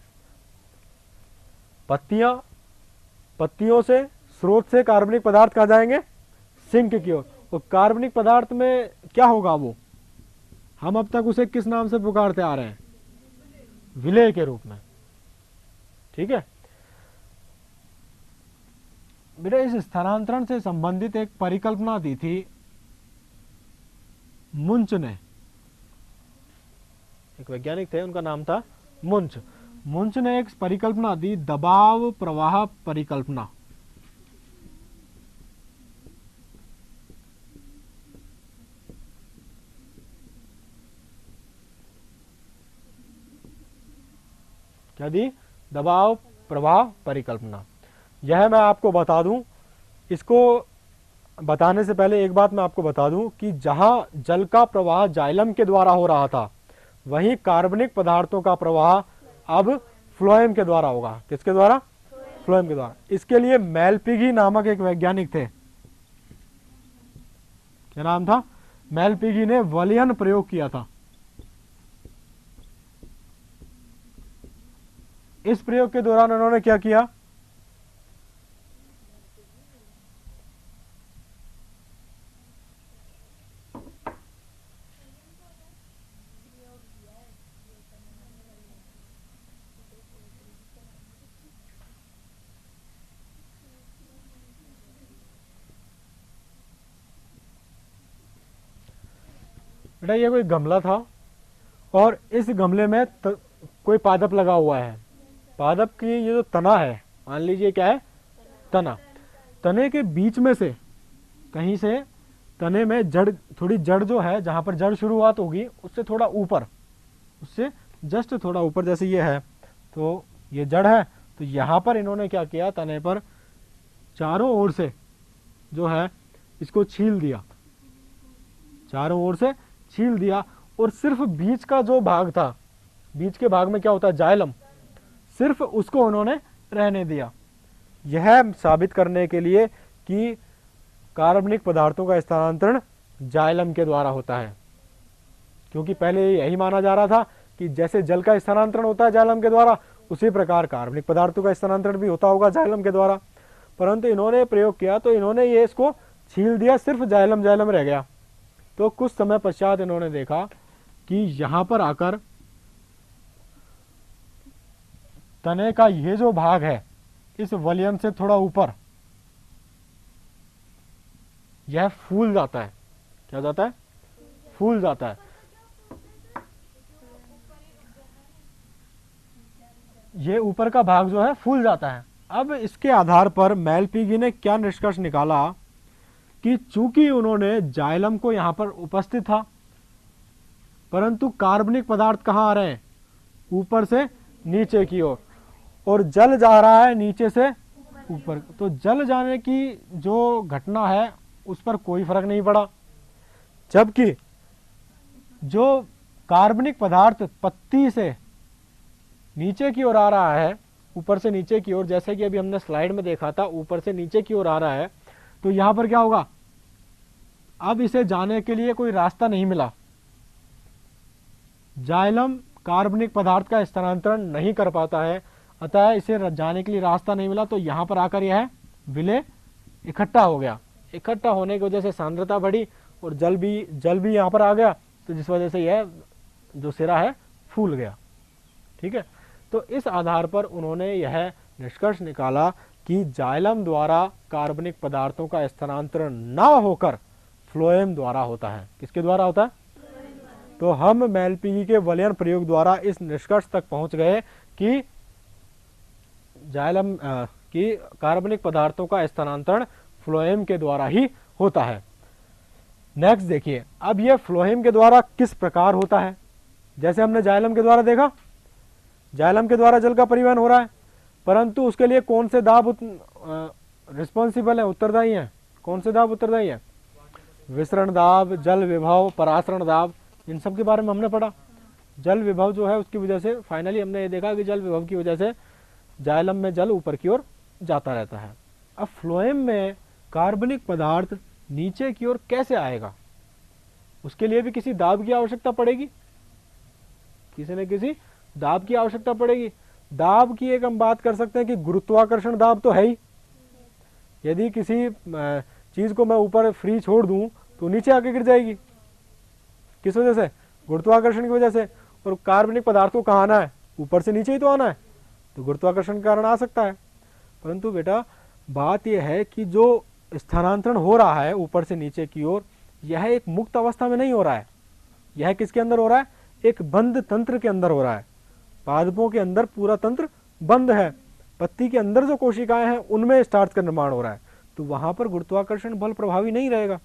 पत्तियों से, स्रोत से कार्बनिक पदार्थ कहाँ जाएंगे? सिंक की ओर। और कार्बनिक पदार्थ में क्या होगा? वो हम अब तक उसे किस नाम से पुकारते आ रहे हैं? विलेय के रूप में। ठीक है बेटा। इस स्थानांतरण से संबंधित एक परिकल्पना दी थी मुंच ने। एक वैज्ञानिक थे, उनका नाम था मुंच। मुंच ने एक परिकल्पना दी, दबाव प्रवाह परिकल्पना। क्या दी? दबाव प्रवाह परिकल्पना। यह मैं आपको बता दूं, इसको बताने से पहले एक बात मैं आपको बता दूं कि जहां जल का प्रवाह जाइलम के द्वारा हो रहा था वहीं कार्बनिक पदार्थों का प्रवाह अब फ्लोएम के द्वारा होगा। किसके द्वारा? फ्लोएम के द्वारा। इसके लिए मेलपिगी नामक एक वैज्ञानिक थे। क्या नाम था? मेलपिगी ने वलयन प्रयोग किया था। इस प्रयोग के दौरान उन्होंने क्या किया? बेटा ये कोई गमला था और इस गमले में कोई पादप लगा हुआ है। पादप की ये जो तना है, मान लीजिए क्या है? तना। तने के बीच में से कहीं से तने में जड़, थोड़ी जड़ जो है, जहां पर जड़ शुरुआत होगी उससे थोड़ा ऊपर, उससे जस्ट थोड़ा ऊपर, जैसे ये है तो ये जड़ है, तो यहां पर इन्होंने क्या किया? तने पर चारों ओर से जो है इसको छील दिया, चारों ओर से छील दिया, और सिर्फ बीच का जो भाग था, बीच के भाग में क्या होता है? जाइलम, सिर्फ उसको उन्होंने रहने दिया। यह साबित करने के लिए कि कार्बनिक पदार्थों का स्थानांतरण जाइलम के द्वारा होता है, क्योंकि पहले यही माना जा रहा था कि जैसे जल का स्थानांतरण होता है जाइलम के द्वारा, उसी प्रकार कार्बनिक पदार्थों का स्थानांतरण भी होता होगा जाइलम के द्वारा। परंतु इन्होंने प्रयोग किया तो इन्होंने ये इसको छील दिया, सिर्फ जाइलम जाइलम रह गया। तो कुछ समय पश्चात इन्होंने देखा कि यहां पर आकर तने का ये जो भाग है, इस वलयन से थोड़ा ऊपर, यह फूल जाता है। क्या जाता है? फूल जाता है। ये ऊपर का भाग जो है फूल जाता है। अब इसके आधार पर मेलपिगी ने क्या निष्कर्ष निकाला कि चूंकि उन्होंने जाइलम को यहां पर उपस्थित था, परंतु कार्बनिक पदार्थ कहां आ रहे हैं? ऊपर से नीचे की ओर, और जल जा रहा है नीचे से ऊपर। तो जल जाने की जो घटना है उस पर कोई फर्क नहीं पड़ा, जबकि जो कार्बनिक पदार्थ पत्ती से नीचे की ओर आ रहा है, ऊपर से नीचे की ओर, जैसे कि अभी हमने स्लाइड में देखा था, ऊपर से नीचे की ओर आ रहा है, तो यहां पर क्या होगा? अब इसे जाने के लिए कोई रास्ता नहीं मिला। जाइलम कार्बनिक पदार्थ का स्थानांतरण नहीं कर पाता है, अतः इसे जाने के लिए रास्ता नहीं मिला, तो यहां पर आकर यह विलय इकट्ठा हो गया। इकट्ठा होने की वजह से सांद्रता बढ़ी और जल भी यहां पर आ गया, तो जिस वजह से यह जो सिरा है फूल गया। ठीक है, तो इस आधार पर उन्होंने यह निष्कर्ष निकाला कि जाइलम द्वारा कार्बनिक पदार्थों का स्थानांतरण ना होकर फ्लोएम द्वारा होता है। किसके द्वारा होता है? तो हम मेलपिगी के वलयन प्रयोग द्वारा इस निष्कर्ष तक पहुंच गए कि जाइलम की कार्बनिक पदार्थों का स्थानांतरण फ्लोएम के द्वारा ही होता है। नेक्स्ट देखिए, अब यह फ्लोएम के द्वारा किस प्रकार होता है? जैसे हमने जाइलम के द्वारा देखा, जाइलम के द्वारा जल का परिवहन हो रहा है, परंतु उसके लिए कौन से दाब रिस्पॉन्सिबल है, उत्तरदायी है? कौन से दाब उत्तरदायी है? विसरण दाब, जल विभव, परासरण दाब, इन सब के बारे में हमने पढ़ा। जल विभव जो है उसकी वजह से फाइनली हमने ये देखा कि जल विभव की वजह से जाइलम में जल ऊपर की ओर जाता रहता है। अब फ्लोएम में कार्बनिक पदार्थ नीचे की ओर कैसे आएगा? उसके लिए भी किसी दाब की आवश्यकता पड़ेगी, किसी न किसी दाब की आवश्यकता पड़ेगी। दाब की एक हम बात कर सकते हैं कि गुरुत्वाकर्षण दाब तो है ही। यदि किसी चीज को मैं ऊपर फ्री छोड़ दूं तो नीचे आके गिर जाएगी। किस वजह से? गुरुत्वाकर्षण की वजह से। और कार्बनिक पदार्थ को कहाँ आना है? ऊपर से नीचे ही तो आना है, तो गुरुत्वाकर्षण के कारण आ सकता है। परंतु बेटा बात यह है कि जो स्थानांतरण हो रहा है ऊपर से नीचे की ओर, यह एक मुक्त अवस्था में नहीं हो रहा है। यह किसके अंदर हो रहा है? एक बंद तंत्र के अंदर हो रहा है। पादपों के अंदर पूरा तंत्र बंद है, पत्ती के अंदर जो कोशिकाएं हैं उनमें स्टार्च का निर्माण हो रहा है, तो वहां पर गुरुत्वाकर्षण बल प्रभावी नहीं रहेगा।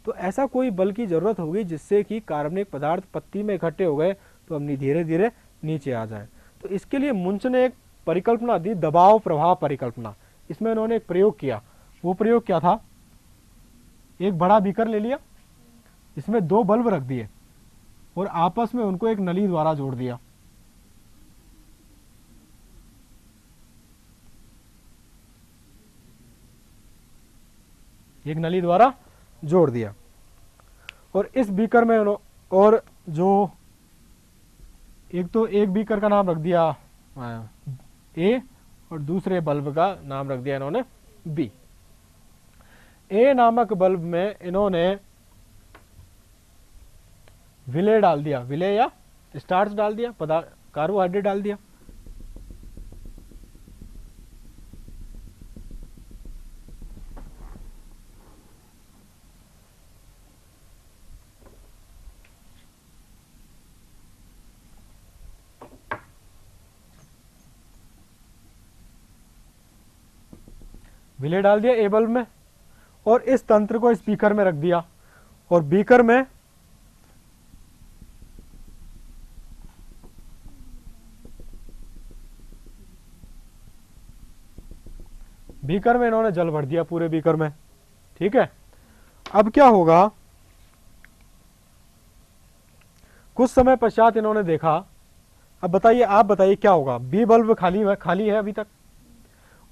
तो ऐसा कोई बल की जरूरत होगी जिससे कि कार्बनिक पदार्थ पत्ती में इकट्ठे हो गए तो अपनी धीरे धीरे नीचे आ जाए। तो इसके लिए मुंच ने एक परिकल्पना दी, दबाव प्रभाव परिकल्पना। इसमें उन्होंने एक प्रयोग किया। वो प्रयोग क्या था? एक बड़ा बीकर ले लिया, इसमें 2 बल्ब रख दिए और आपस में उनको एक नली द्वारा जोड़ दिया। एक नली द्वारा जोड़ दिया और इस बीकर में और जो एक बीकर का नाम रख दिया ए और दूसरे बल्ब का नाम रख दिया इन्होंने बी। ए नामक बल्ब में इन्होंने विलेय डाल दिया, विलेय या स्टार्च डाल दिया, कार्बोहाइड्रेट डाल दिया। विलेय डाल दिया ए बल्ब में और इस तंत्र को इस बीकर में रख दिया और बीकर में इन्होंने जल भर दिया पूरे बीकर में। ठीक है, अब क्या होगा, कुछ समय पश्चात इन्होंने देखा, अब बताइए, आप बताइए क्या होगा। बी बल्ब खाली है अभी तक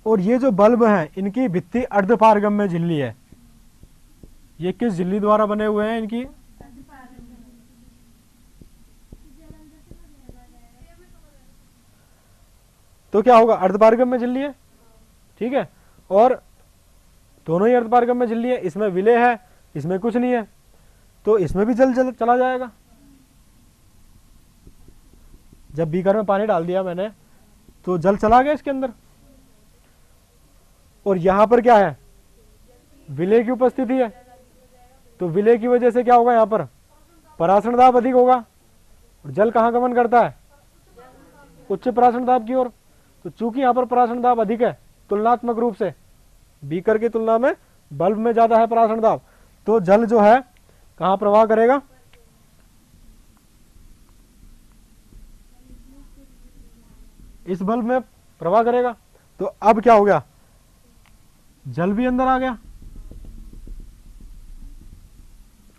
और ये जो बल्ब हैं इनकी भित्ति अर्धपारगम्य झिल्ली है। ये किस झिल्ली द्वारा बने हुए हैं इनकी? तो क्या होगा, अर्धपारगम्य झिल्ली है। ठीक है, और दोनों ही अर्धपारगम्य झिल्ली है। इसमें विलेय है, इसमें कुछ नहीं है, तो इसमें भी जल चला जाएगा। जब बीकर में पानी डाल दिया मैंने तो जल चला गया इसके अंदर। और यहां पर क्या है, विलेय की उपस्थिति है, तो विलेय की वजह से क्या होगा, यहां पर परासरण दाब अधिक होगा और जल कहां गमन करता है, उच्च परासरण दाब की ओर। तो चूंकि यहां पर परासरण दाब अधिक है तुलनात्मक रूप से, बीकर की तुलना में बल्ब में ज्यादा है परासरण दाब, तो जल जो है कहां प्रवाह करेगा, इस बल्ब में प्रवाह करेगा। तो अब क्या हो गया, जल भी अंदर आ गया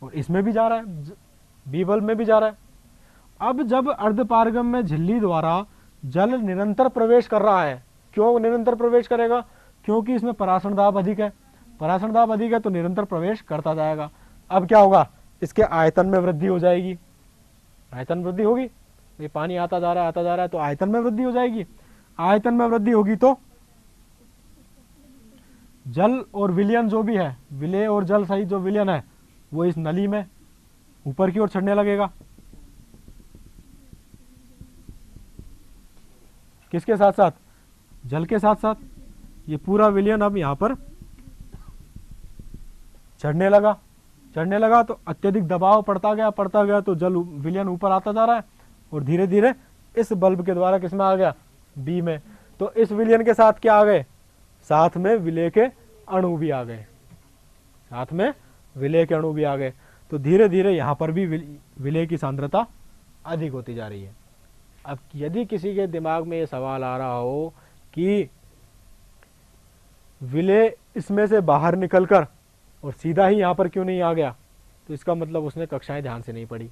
और इसमें भी जा रहा है, बी बल्ब में भी जा रहा है। अब जब अर्धपारगम्य झिल्ली द्वारा जल निरंतर प्रवेश कर रहा है, क्यों निरंतर प्रवेश करेगा, क्योंकि इसमें परासरण दाब अधिक है। परासरण दाब अधिक है तो निरंतर प्रवेश करता जाएगा। अब क्या होगा, इसके आयतन में वृद्धि हो जाएगी, आयतन वृद्धि होगी, ये पानी आता जा रहा है तो आयतन में वृद्धि हो जाएगी। आयतन में वृद्धि होगी तो जल और विलयन जो भी है, विलेय और जल सहित जो विलयन है वो इस नली में ऊपर की ओर चढ़ने लगेगा। किसके साथ साथ, जल के साथ साथ। ये पूरा विलयन अब यहां पर चढ़ने लगा तो अत्यधिक दबाव पड़ता गया तो जल विलयन ऊपर आता जा रहा है और धीरे धीरे इस बल्ब के द्वारा किसमें आ गया, बी में। तो इस विलयन के साथ क्या आ गए, साथ में विलेय के अणु भी आ गए, साथ में विलेय के अणु भी आ गए। तो धीरे धीरे यहां पर भी विलेय की सांद्रता अधिक होती जा रही है। अब यदि किसी के दिमाग में ये सवाल आ रहा हो कि विलेय इसमें से बाहर निकलकर और सीधा ही यहां पर क्यों नहीं आ गया, तो इसका मतलब उसने कक्षाएं ध्यान से नहीं पढ़ी।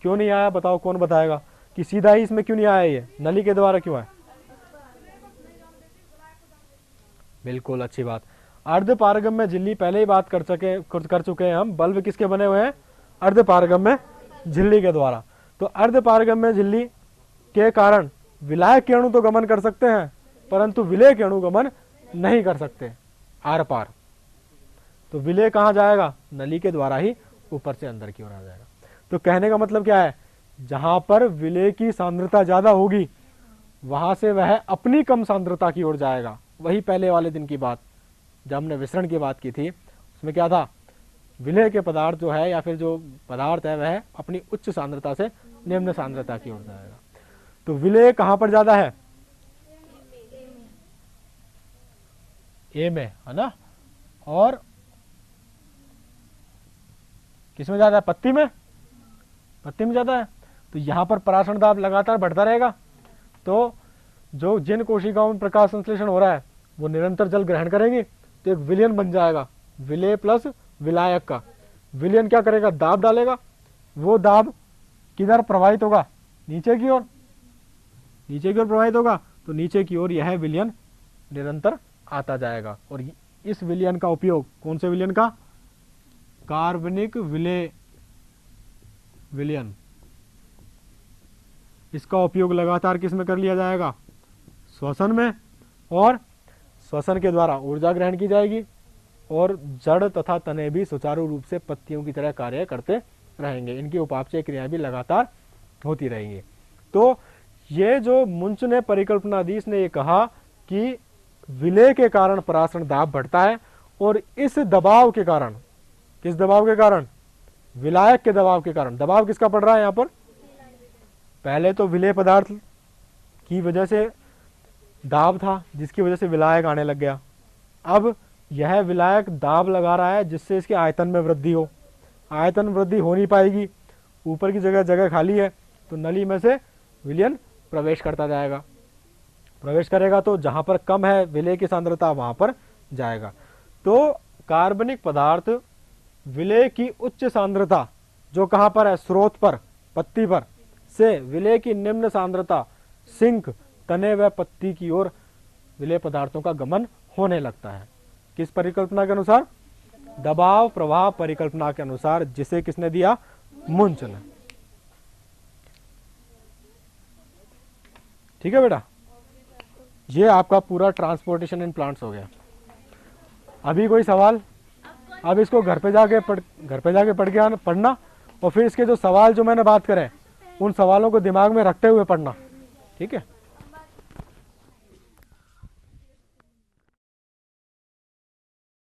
क्यों नहीं आया, बताओ, कौन बताएगा कि सीधा ही इसमें क्यों नहीं आया, ये नली के द्वारा क्यों आया? बिल्कुल अच्छी बात। अर्धपारगम्य झिल्ली पहले ही बात कर चुके हैं हम, बल्ब किसके बने हुए हैं, अर्धपारगम्य झिल्ली के द्वारा। तो अर्धपारगम्य झिल्ली के कारण विलायक के अणु तो गमन कर सकते हैं परंतु विलेय के अणु गमन नहीं कर सकते आर पार। तो विलेय कहां जाएगा, नली के द्वारा ही ऊपर से अंदर की ओर आ जाएगा। तो कहने का मतलब क्या है, जहां पर विलेय की सांद्रता ज्यादा होगी वहां से वह अपनी कम सांद्रता की ओर जाएगा। वही पहले वाले दिन की बात जब हमने विसरण की बात की थी, उसमें क्या था, विलेय के पदार्थ जो है या फिर जो पदार्थ है वह अपनी उच्च सांद्रता से निम्न सांद्रता की ओर जाएगा। तो विलेय कहां पर ज्यादा है, ए में, है ना, और किसमें ज्यादा है, पत्ती में, पत्ती में ज्यादा है। तो यहां पर परासरण दाब लगातार बढ़ता रहेगा तो जो जिन कोशिकाओं में प्रकाश संश्लेषण हो रहा है वो निरंतर जल ग्रहण करेंगे तो एक विलयन बन जाएगा, विलेय प्लस विलायक का। विलयन क्या करेगा, दाब डालेगा, वो दाब किधर प्रवाहित होगा, नीचे की ओर, नीचे की ओर प्रवाहित होगा। तो नीचे की ओर यह विलयन निरंतर आता जाएगा। और इस विलयन का उपयोग, कौन से विलयन का, कार्बनिक विलयन, इसका उपयोग लगातार किस में कर लिया जाएगा, श्वसन में। और श्वसन के द्वारा ऊर्जा ग्रहण की जाएगी और जड़ तथा तने भी सुचारू रूप से पत्तियों की तरह कार्य करते रहेंगे। इनकी उपापचय क्रियाएं भी लगातार होती रहेंगी। तो ये जो मुंच ने परिकल्पना दी, इसने ये कहा कि विलय के कारण परासरण दाब बढ़ता है और इस दबाव के कारण, किस दबाव के कारण, विलायक के दबाव के कारण। दबाव किसका पड़ रहा है यहाँ पर, पहले तो विलेय पदार्थ की वजह से दाब था जिसकी वजह से विलायक आने लग गया। अब यह विलायक दाब लगा रहा है जिससे इसके आयतन में वृद्धि हो। आयतन वृद्धि हो नहीं पाएगी, ऊपर की जगह जगह खाली है, तो नली में से विलयन प्रवेश करता जाएगा। प्रवेश करेगा तो जहां पर कम है विलेय की सांद्रता वहां पर जाएगा। तो कार्बनिक पदार्थ विलेय की उच्च सांद्रता जो कहां पर है, स्रोत पर, पत्ती पर, से विलेय की निम्न सांद्रता सिंक, तने व पत्ती की ओर विलेय पदार्थों का गमन होने लगता है। किस परिकल्पना के अनुसार, दबाव प्रवाह परिकल्पना के अनुसार, जिसे किसने दिया, मुंच ने। ठीक है बेटा, ये आपका पूरा ट्रांसपोर्टेशन इन प्लांट्स हो गया। अभी कोई सवाल, अब इसको घर पे जाके पढ़ना और फिर इसके जो सवाल जो मैंने बात करे उन सवालों को दिमाग में रखते हुए पढ़ना। ठीक है।